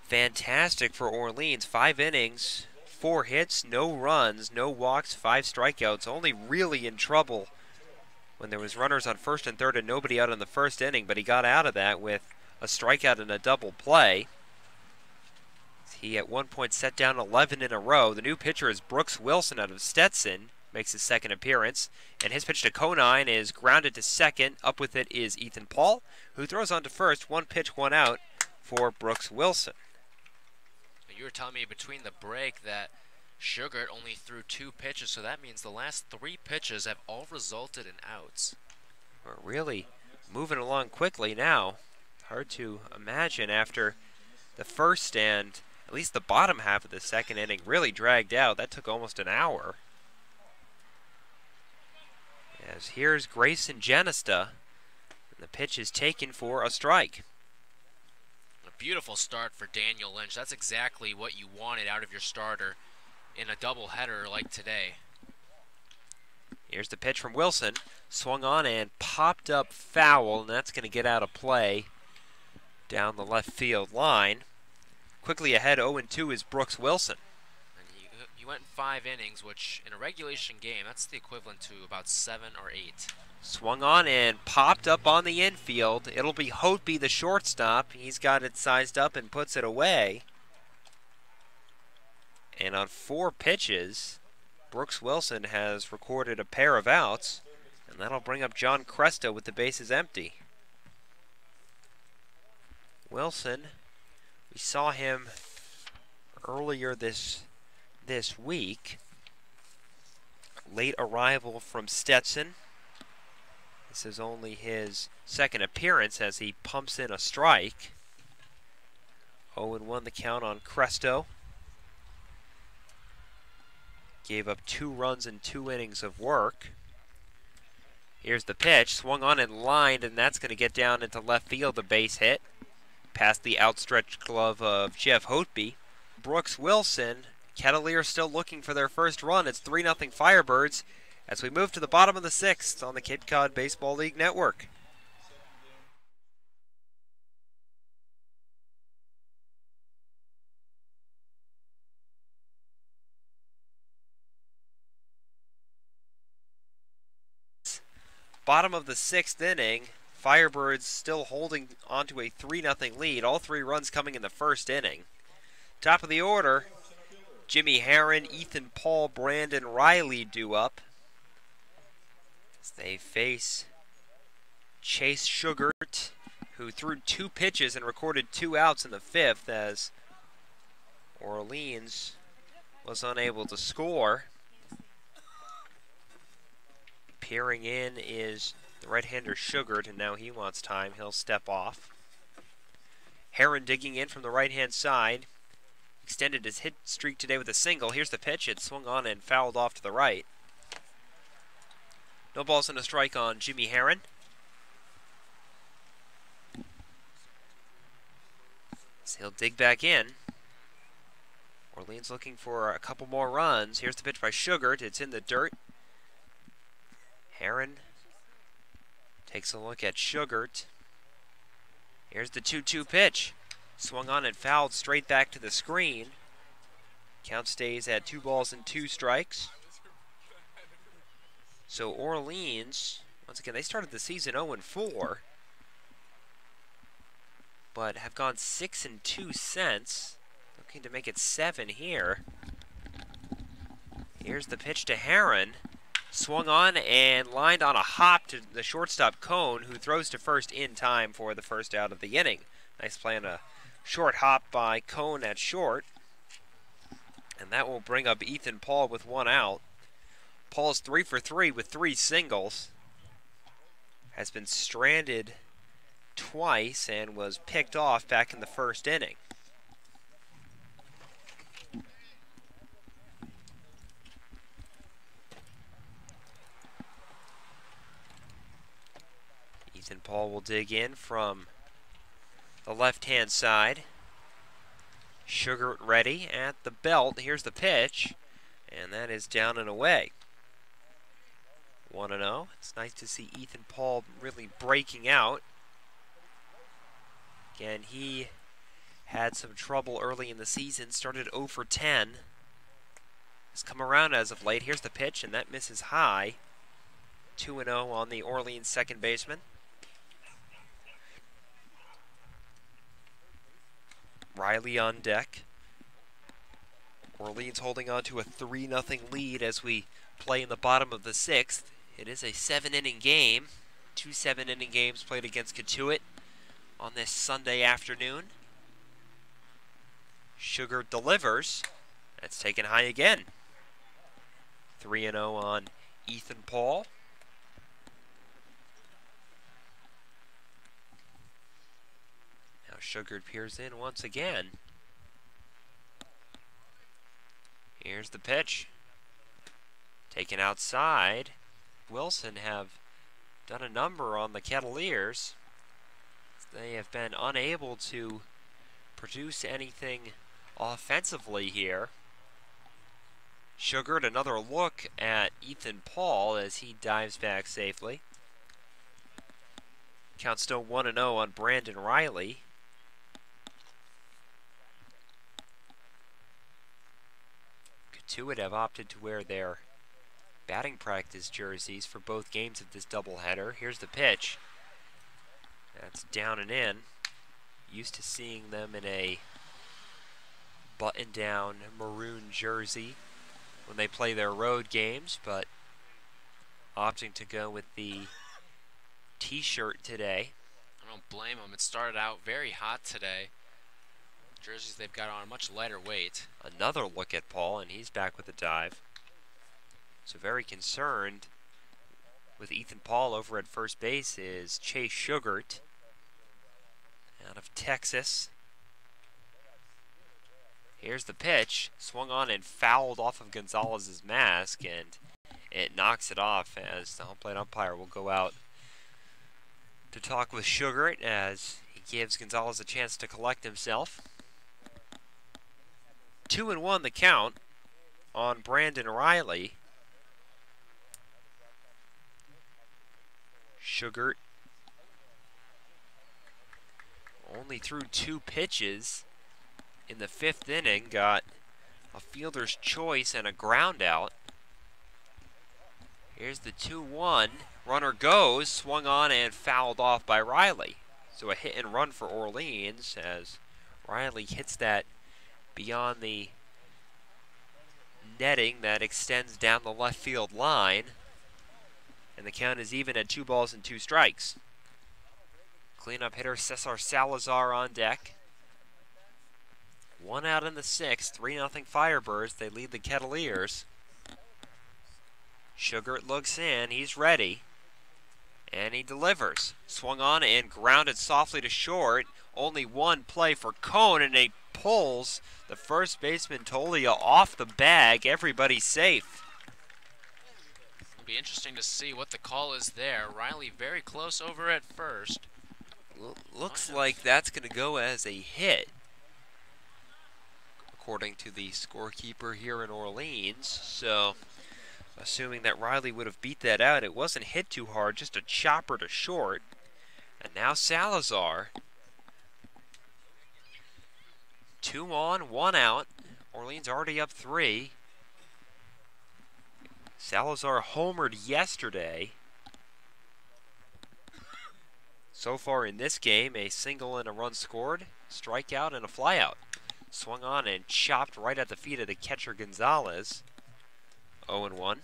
fantastic for Orleans. 5 innings, 4 hits, no runs, no walks, 5 strikeouts. Only really in trouble when there was runners on first and third and nobody out in the first inning, but he got out of that with a strikeout and a double play. He at one point set down 11 in a row. The new pitcher is Brooks Wilson out of Stetson, makes his second appearance, and his pitch to Conine is grounded to second. Up with it is Ethan Paul, who throws on to first. One pitch, one out for Brooks Wilson. You were telling me between the break that Sugar only threw 2 pitches, so that means the last 3 pitches have all resulted in outs. We're really moving along quickly now. Hard to imagine after the first and at least the bottom half of the second inning really dragged out. That took almost an hour. As here's Grayson Genista, and the pitch is taken for a strike. A beautiful start for Daniel Lynch. That's exactly what you wanted out of your starter in a doubleheader like today. Here's the pitch from Wilson. Swung on and popped up foul, and that's going to get out of play down the left field line. Quickly ahead, 0-2 is Brooks Wilson. And he went 5 innings, which in a regulation game, that's the equivalent to about 7 or 8. Swung on and popped up on the infield. It'll be Hotby, the shortstop. He's got it sized up and puts it away. And on 4 pitches, Brooks Wilson has recorded a pair of outs, and that'll bring up John Cresta with the bases empty. Wilson, we saw him earlier this week. Late arrival from Stetson. This is only his second appearance as he pumps in a strike. 0-1 the count on Cresto. Gave up 2 runs in 2 innings of work. Here's the pitch, swung on and lined, and that's going to get down into left field, a base hit. Past the outstretched glove of Jeff Hotby. Brooks Wilson, Kettleers still looking for their first run. It's 3-0 Firebirds as we move to the bottom of the 6th on the Cape Cod Baseball League Network. Bottom of the 6th inning, Firebirds still holding onto a 3-0 lead. All 3 runs coming in the first inning. Top of the order, Jimmy Herron, Ethan Paul, Brandon Riley due up as they face Chase Sugart, who threw 2 pitches and recorded 2 outs in the 5th as Orleans was unable to score. Peering in is the right-hander Sugart, and now he wants time. He'll step off. Herron digging in from the right-hand side. Extended his hit streak today with a single. Here's the pitch. It swung on and fouled off to the right. No balls and a strike on Jimmy Herron. So he'll dig back in. Orleans looking for a couple more runs. Here's the pitch by Sugart. It's in the dirt. Herron takes a look at Sugart. Here's the 2-2 pitch. Swung on and fouled straight back to the screen. Count stays at 2 balls and 2 strikes. So Orleans, once again, they started the season 0-4, but have gone 6-2 since. Looking to make it 7 here. Here's the pitch to Herron. Swung on and lined on a hop to the shortstop Cone, who throws to first in time for the first out of the inning. Nice play on a short hop by Cone at short. And that will bring up Ethan Paul with 1 out. Paul's 3 for 3 with 3 singles. Has been stranded twice and was picked off back in the first inning. Ethan Paul will dig in from the left-hand side. Sugart ready at the belt. Here's the pitch, and that is down and away. 1-0. It's nice to see Ethan Paul really breaking out. Again, he had some trouble early in the season, started 0 for 10. Has come around as of late. Here's the pitch, and that misses high. 2-0 on the Orleans second baseman. Riley on deck. Orleans holding on to a 3-0 lead as we play in the bottom of the 6th. It is a 7-inning game. 2 7-inning games played against Cotuit on this Sunday afternoon. Sugar delivers. That's taken high again. 3-0 on Ethan Paul. Now Sugar peers in once again. Here's the pitch. Taken outside. Wilson have done a number on the Kettleers. They have been unable to produce anything offensively here. Sugared another look at Ethan Paul as he dives back safely. Count still 1-0 on Brandon Riley. Cotuit have opted to wear their batting practice jerseys for both games of this doubleheader. Here's the pitch. That's down and in. Used to seeing them in a button-down maroon jersey when they play their road games, but opting to go with the t-shirt today. I don't blame them. It started out very hot today. Jerseys they've got on much lighter weight. Another look at Paul, and he's back with a dive. So very concerned with Ethan Paul over at first base is Chase Sugart out of Texas. Here's the pitch, swung on and fouled off of Gonzalez's mask, and it knocks it off as the home plate umpire will go out to talk with Sugart as he gives Gonzalez a chance to collect himself. 2-1 the count on Brandon Riley. Sugart only threw 2 pitches in the 5th inning, got a fielder's choice and a ground out. Here's the 2-1. Runner goes, swung on and fouled off by Riley. So a hit and run for Orleans as Riley hits that beyond the netting that extends down the left field line. And the count is even at 2 balls and 2 strikes. Cleanup hitter Cesar Salazar on deck. 1 out in the 6th, 3-0 Firebirds. They lead the Kettleers. Sugart looks in, he's ready. And he delivers. Swung on and grounded softly to short. Only one play for Cone, and he pulls the first baseman Tolia off the bag. Everybody's safe. It'll be interesting to see what the call is there. Riley very close over at first. Looks like that's going to go as a hit, according to the scorekeeper here in Orleans. So, assuming that Riley would have beat that out, it wasn't hit too hard, just a chopper to short. And now Salazar. 2 on, 1 out. Orleans already up 3. Salazar homered yesterday. So far in this game, a single and a run scored, strikeout and a flyout. Swung on and chopped right at the feet of the catcher Gonzalez. 0-1.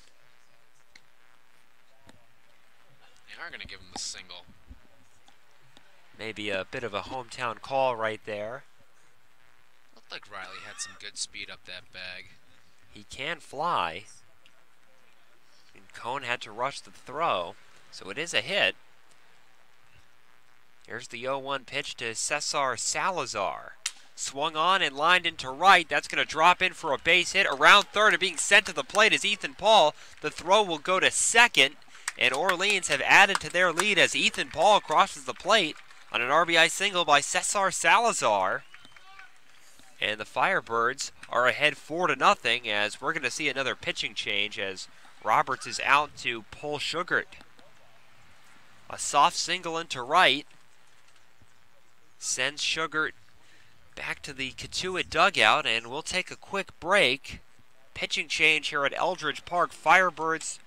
They are going to give him the single. Maybe a bit of a hometown call right there. Looked like Riley had some good speed up that bag. He can fly. And Cone had to rush the throw, so it is a hit. Here's the 0-1 pitch to Cesar Salazar. Swung on and lined into right. That's going to drop in for a base hit. Around third and being sent to the plate is Ethan Paul. The throw will go to second, and Orleans have added to their lead as Ethan Paul crosses the plate on an RBI single by Cesar Salazar. And the Firebirds are ahead 4-0 as we're going to see another pitching change as Roberts is out to pull Sugart. A soft single into right sends Sugart back to the Cotuit dugout, and we'll take a quick break. Pitching change here at Eldridge Park. Firebirds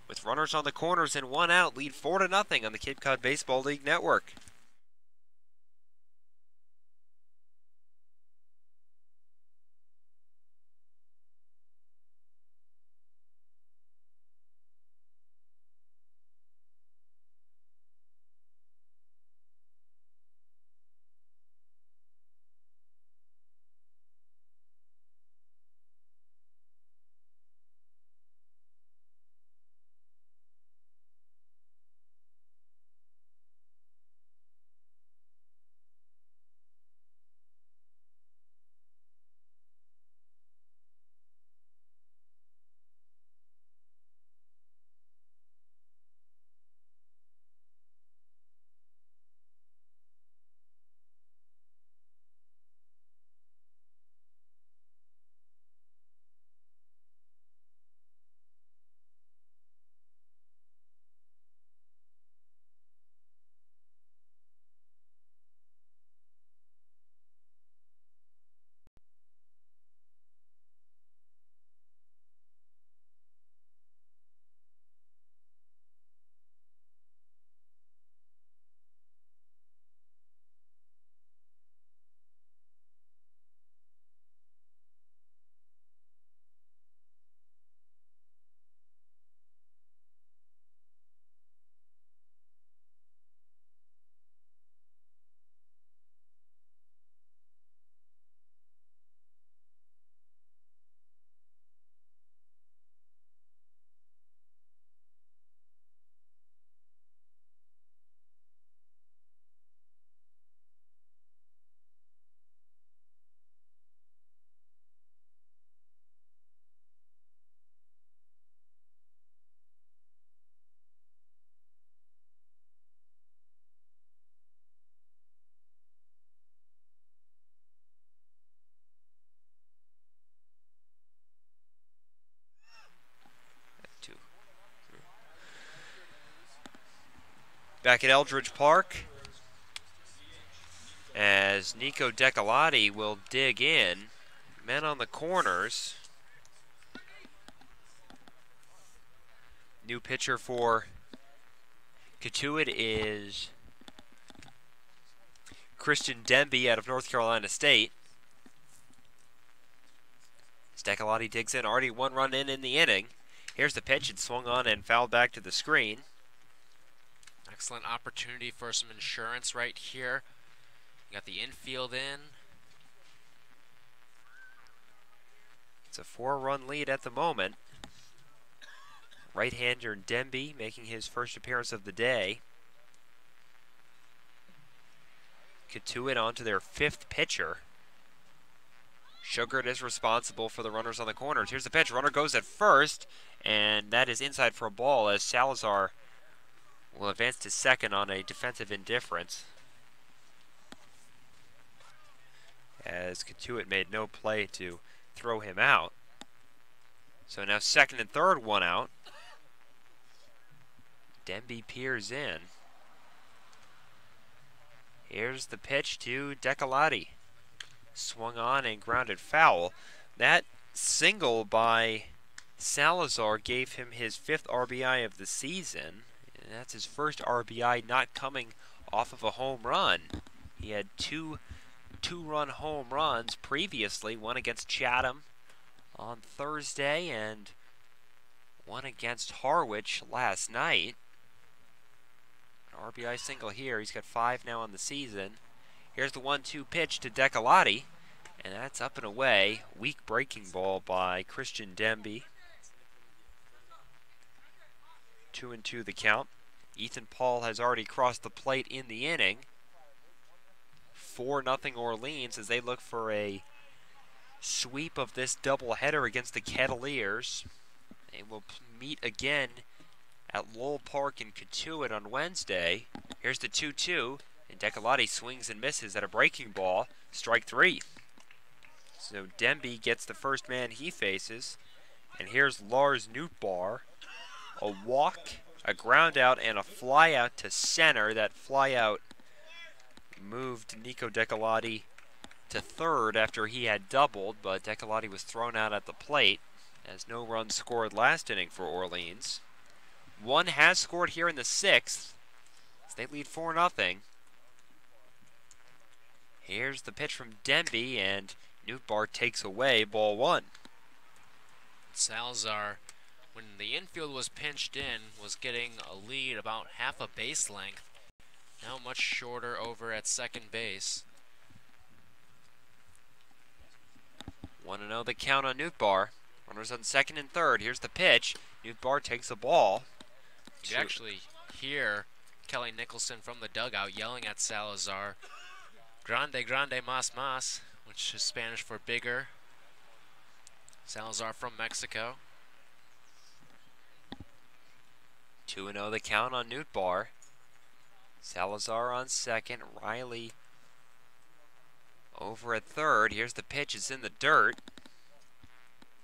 with runners on the corners and 1 out, lead 4-0 on the Cape Cod Baseball League Network. Back at Eldridge Park, as Nico Decolati will dig in. Men on the corners. New pitcher for Cotuit is Christian Demby out of North Carolina State. As Decolati digs in, already 1 run in the inning. Here's the pitch, it's swung on and fouled back to the screen. Excellent opportunity for some insurance right here. You got the infield in. It's a 4-run lead at the moment. Right-hander Demby making his first appearance of the day. Cotuit onto their 5th pitcher. Sugart is responsible for the runners on the corners. Here's the pitch. Runner goes at first, and that is inside for a ball as Salazar will advance to second on a defensive indifference, as Cotuit made no play to throw him out. So now second and third, 1 out. Demby peers in. Here's the pitch to Decolati. Swung on and grounded foul. That single by Salazar gave him his 5th RBI of the season. And that's his first RBI not coming off of a home run. He had two-run home runs previously, one against Chatham on Thursday and one against Harwich last night. An RBI single here. He's got 5 now on the season. Here's the 1-2 pitch to Decolati, and that's up and away. Weak breaking ball by Christian Demby. 2-2 the count. Ethan Paul has already crossed the plate in the inning. 4-0 Orleans as they look for a sweep of this doubleheader against the Kettleers. They will meet again at Lowell Park in Cotuit on Wednesday. Here's the 2-2, and Decolati swings and misses at a breaking ball. Strike 3. So Demby gets the first man he faces. And here's Lars Nootbaar. A walk, a ground out, and a fly out to center. That fly out moved Nico Decolati to third after he had doubled, but Decolati was thrown out at the plate as no runs scored last inning for Orleans. One has scored here in the 6th. They lead 4-0. Here's the pitch from Denby, and Newtbar takes away ball 1. Salazar, when the infield was pinched in, was getting a lead about half a base length. Now much shorter over at second base. 1-0 the count on Newtbar. Runners on second and third. Here's the pitch. Newtbar takes the ball. You can actually hear Kelly Nicholson from the dugout yelling at Salazar, "Grande, grande, mas," which is Spanish for bigger. Salazar from Mexico. 2-0 the count on Newtbar. Salazar on second. Riley over at third. Here's the pitch. It's in the dirt.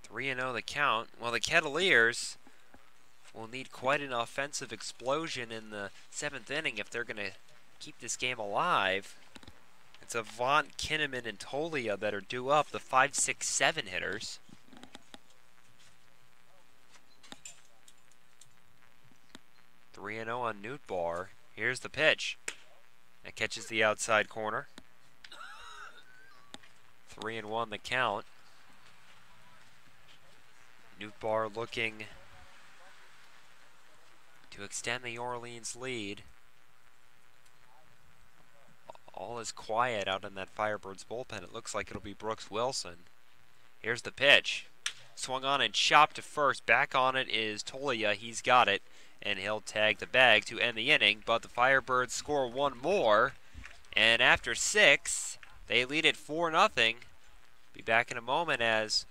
3-0 the count. Well, the Kettleers will need quite an offensive explosion in the 7th inning if they're going to keep this game alive. It's Avant, Kinnaman, and Tolia that are due up, the 5, 6, 7 hitters. Three and 0 on Newtbar. Here's the pitch. That catches the outside corner. 3-1 the count. Newtbar looking to extend the Orleans lead. All is quiet out in that Firebirds bullpen. It looks like it'll be Brooks Wilson. Here's the pitch. Swung on and chopped to first. Back on it is Tolia. He's got it, and he'll tag the bag to end the inning. But the Firebirds score one more, and after 6, they lead it 4-0. Be back in a moment as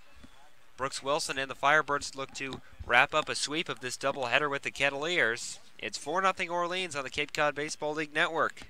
Brooks Wilson and the Firebirds look to wrap up a sweep of this doubleheader with the Kettleers. It's 4-0 Orleans on the Cape Cod Baseball League Network.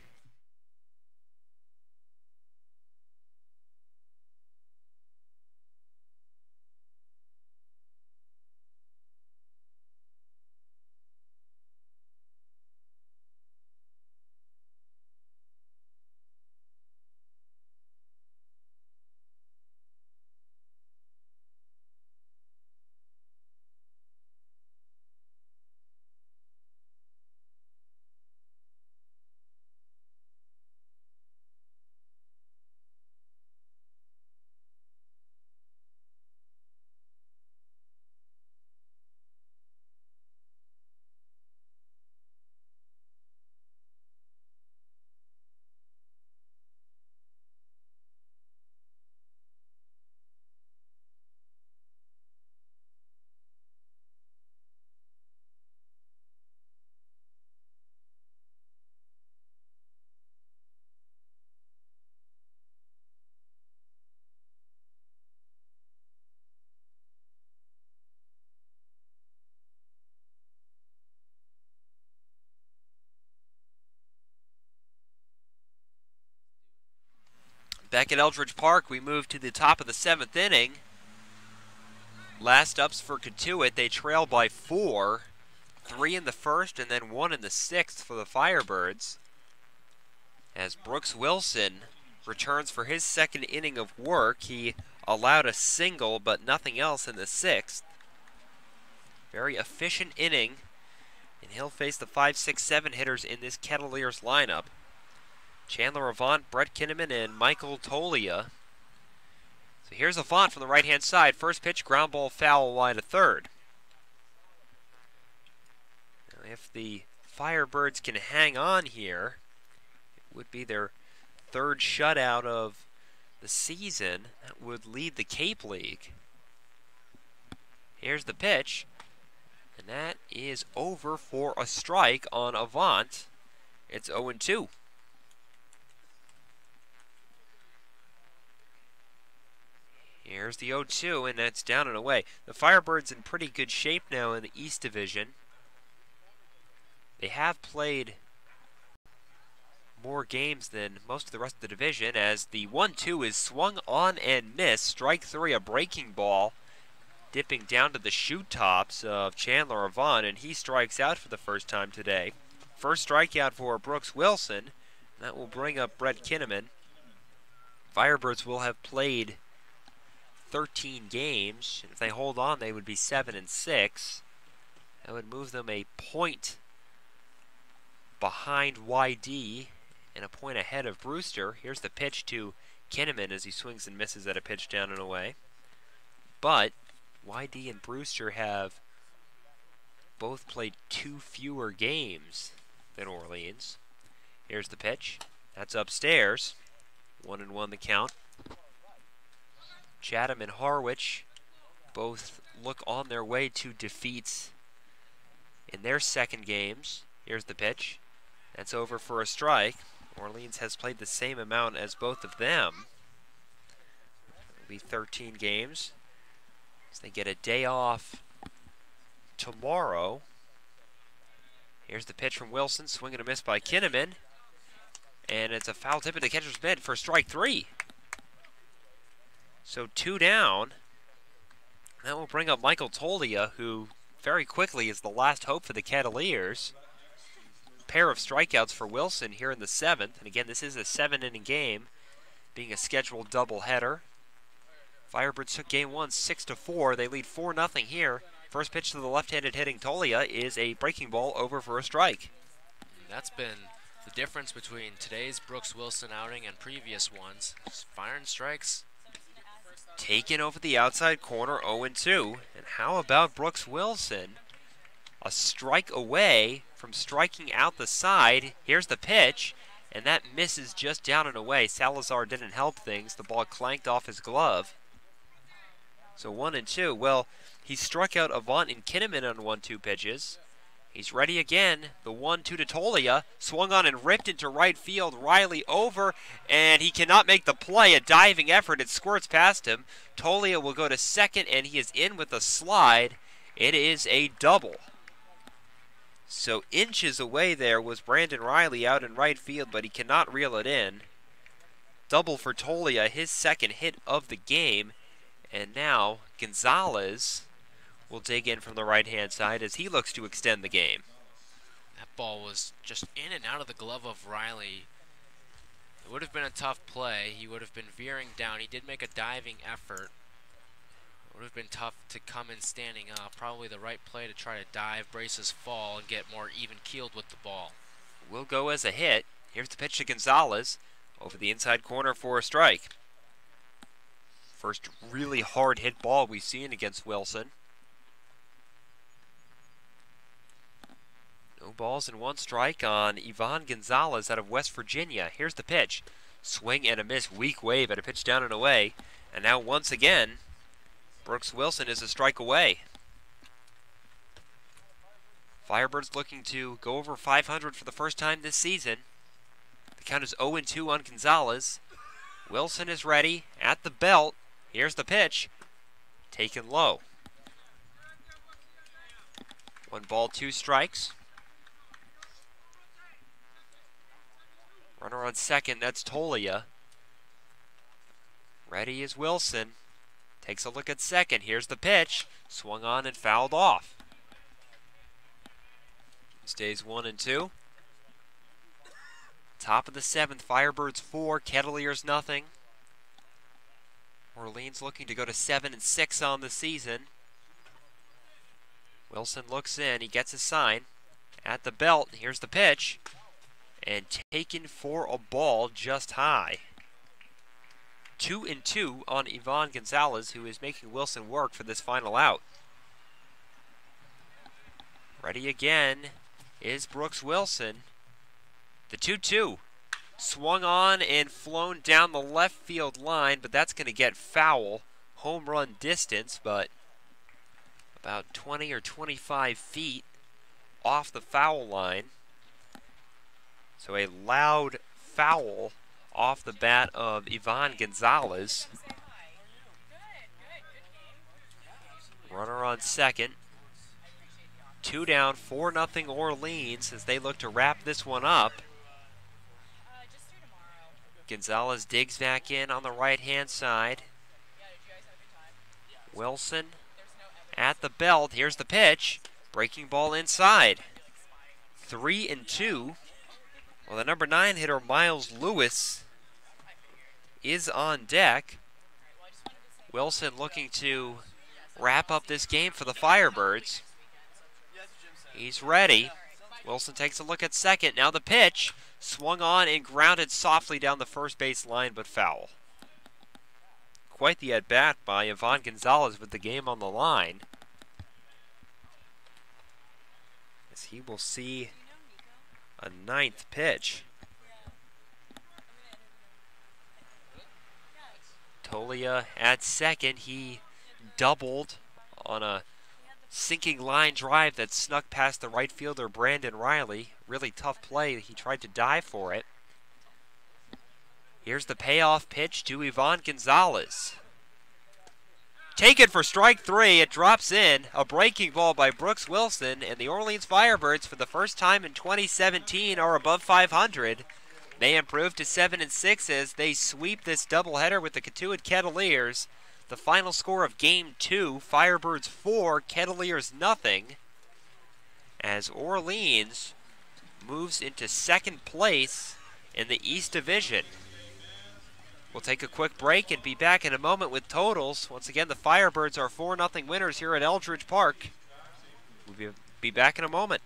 Back at Eldridge Park, we move to the top of the 7th inning. Last ups for Cotuit. They trail by 4. 3 in the first and then 1 in the 6th for the Firebirds. As Brooks Wilson returns for his second inning of work. He allowed a single but nothing else in the 6th. Very efficient inning. And he'll face the 5, 6, 7 hitters in this Kettleers lineup. Chandler Avant, Brett Kinnaman, and Michael Tolia. So here's Avant from the right-hand side. First pitch, ground ball foul wide to third. Now if the Firebirds can hang on here, it would be their 3rd shutout of the season. That would lead the Cape League. Here's the pitch, and that is over for a strike on Avant. It's 0-2. Here's the 0-2, and that's down and away. The Firebirds in pretty good shape now in the East Division. They have played more games than most of the rest of the division, as the 1-2 is swung on and missed. Strike 3, a breaking ball, dipping down to the shoe tops of Chandler Avant, and he strikes out for the first time today. First strikeout for Brooks Wilson. That will bring up Brett Kinnaman. Firebirds will have played 13 games. If they hold on, they would be 7-6. That would move them a point behind YD and a point ahead of Brewster. Here's the pitch to Kinnaman as he swings and misses at a pitch down and away. But YD and Brewster have both played 2 fewer games than Orleans. Here's the pitch. That's upstairs. 1-1 the count. Chatham and Harwich both look on their way to defeats in their second games. Here's the pitch. That's over for a strike. Orleans has played the same amount as both of them. It'll be 13 games. So they get a day off tomorrow. Here's the pitch from Wilson. Swing and a miss by Kinnaman. And it's a foul tip in the catcher's mitt for strike 3. So 2 down. That will bring up Michael Tolia, who very quickly is the last hope for the Kettleers. Pair of strikeouts for Wilson here in the 7th. And again, this is a 7-inning game, being a scheduled doubleheader. Firebirds took game 1 6-4. They lead 4-0 here. First pitch to the left-handed hitting Tolia is a breaking ball over for a strike. That's been the difference between today's Brooks Wilson outing and previous ones. Just firing strikes. Taken over the outside corner, 0-2. And how about Brooks Wilson? A strike away from striking out the side. Here's the pitch, and that misses just down and away. Salazar didn't help things. The ball clanked off his glove. So 1-2. Well, he struck out Avant and Kinnaman on 1-2 pitches. He's ready again. The 1-2 to Tolia. Swung on and ripped into right field. Riley over, and he cannot make the play. A diving effort. It squirts past him. Tolia will go to second, and he is in with a slide. It is a double. So inches away there was Brandon Riley out in right field, but he cannot reel it in. Double for Tolia, his second hit of the game. And now Gonzalez will dig in from the right-hand side as he looks to extend the game. That ball was just in and out of the glove of Riley. It would have been a tough play. He would have been veering down. He did make a diving effort. It would have been tough to come in standing up. Probably the right play to try to dive, brace his fall, and get more even-keeled with the ball. Will go as a hit. Here's the pitch to Gonzalez. Over the inside corner for a strike. First really hard hit ball we've seen against Wilson. No balls and 1 strike on Ivan Gonzalez out of West Virginia. Here's the pitch. Swing and a miss. Weak wave at a pitch down and away. And now once again, Brooks Wilson is a strike away. Firebirds looking to go over 500 for the first time this season. The count is 0-2 on Gonzalez. Wilson is ready at the belt. Here's the pitch. Taken low. 1 ball, 2 strikes. Runner on second, that's Tolia. Ready is Wilson. Takes a look at second. Here's the pitch. Swung on and fouled off. Stays 1-2. Top of the 7th, Firebirds 4, Kettleers nothing. Orleans looking to go to 7-6 on the season. Wilson looks in. He gets a sign. At the belt, here's the pitch. And taken for a ball just high. 2-2 on Ivan Gonzalez, who is making Wilson work for this final out. Ready again is Brooks Wilson. The 2-2. Swung on and flown down the left field line, but that's going to get foul. Home run distance, but about 20 or 25 feet off the foul line. So a loud foul off the bat of Ivan Gonzalez. Runner on second. 2 down, 4-0 Orleans as they look to wrap this one up. Gonzalez digs back in on the right-hand side. Wilson at the belt. Here's the pitch. Breaking ball inside. 3-2. Well, the number 9 hitter, Miles Lewis, is on deck. Wilson looking to wrap up this game for the Firebirds. He's ready. Wilson takes a look at second. Now the pitch. Swung on and grounded softly down the first base line, but foul. Quite the at-bat by Ivan Gonzalez with the game on the line, as he will see a ninth pitch. Tolia at second. He doubled on a sinking line drive that snuck past the right fielder Brandon Riley. Really tough play. He tried to dive for it. Here's the payoff pitch to Ivan Gonzalez. Taken for strike three. It drops in. A breaking ball by Brooks Wilson, and the Orleans Firebirds, for the first time in 2017, are above 500. They improve to 7-6 as they sweep this doubleheader with the Cotuit Kettleers. The final score of Game 2, Firebirds 4, Kettleers nothing, as Orleans moves into second place in the East Division. We'll take a quick break and be back in a moment with totals. Once again, the Firebirds are 4-0 winners here at Eldridge Park. We'll be back in a moment.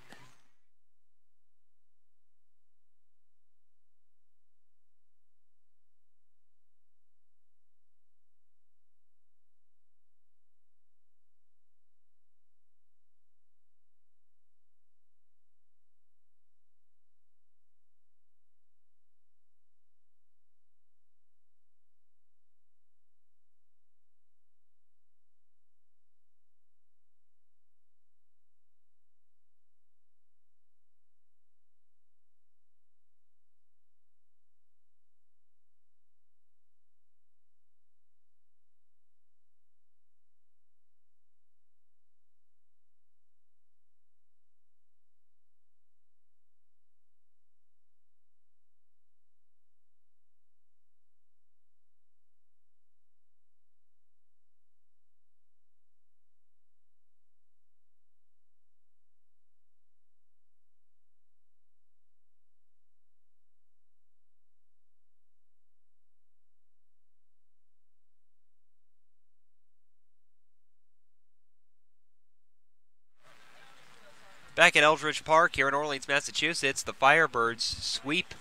Back at Eldridge Park here in Orleans, Massachusetts, the Firebirds sweep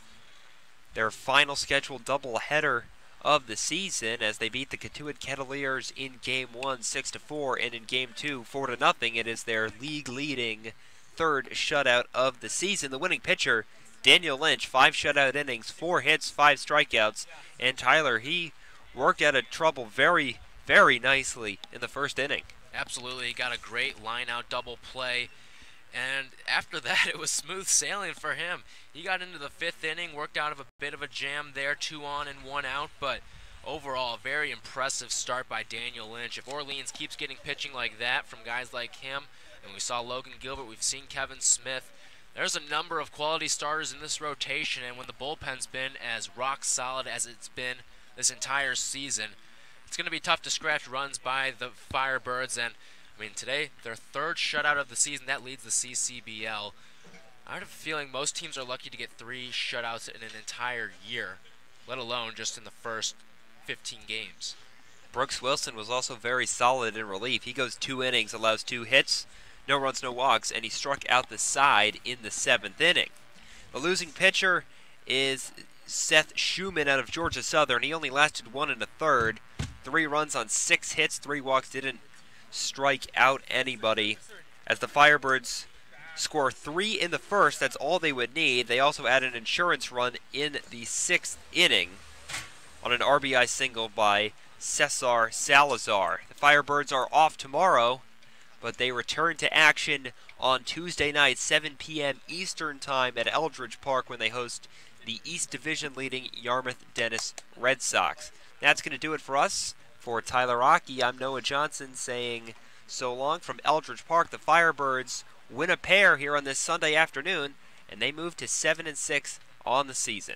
their final scheduled doubleheader of the season as they beat the Cotuit Kettleers in Game 1 6-4, and in Game 2 4-0. It is their league-leading third shutout of the season. The winning pitcher, Daniel Lynch, 5 shutout innings, 4 hits, 5 strikeouts, and Tyler, he worked out of trouble very, very nicely in the first inning. Absolutely, he got a great line-out double play. And after that, it was smooth sailing for him. He got into the 5th inning, worked out of a bit of a jam there, 2 on and 1 out, but overall, a very impressive start by Daniel Lynch. If Orleans keeps getting pitching like that from guys like him, and we saw Logan Gilbert, we've seen Kevin Smith, there's a number of quality starters in this rotation, and when the bullpen's been as rock solid as it's been this entire season, it's going to be tough to scratch runs by the Firebirds. And I mean, today, their 3rd shutout of the season, that leads the CCBL. I have a feeling most teams are lucky to get 3 shutouts in an entire year, let alone just in the first 15 games. Brooks Wilson was also very solid in relief. He goes 2 innings, allows 2 hits, no runs, no walks, and he struck out the side in the 7th inning. The losing pitcher is Seth Schumann out of Georgia Southern. He only lasted 1 1/3, 3 runs on 6 hits, 3 walks, didn't strike out anybody, as the Firebirds score 3 in the first. That's all they would need. They also add an insurance run in the 6th inning on an RBI single by Cesar Salazar. The Firebirds are off tomorrow, but they return to action on Tuesday night, 7 p.m. Eastern Time at Eldridge Park, when they host the East Division leading Yarmouth Dennis Red Sox. That's going to do it for us. For Tyler Rocky, I'm Noah Johnson saying so long from Eldridge Park. The Firebirds win a pair here on this Sunday afternoon, and they move to 7-6 on the season.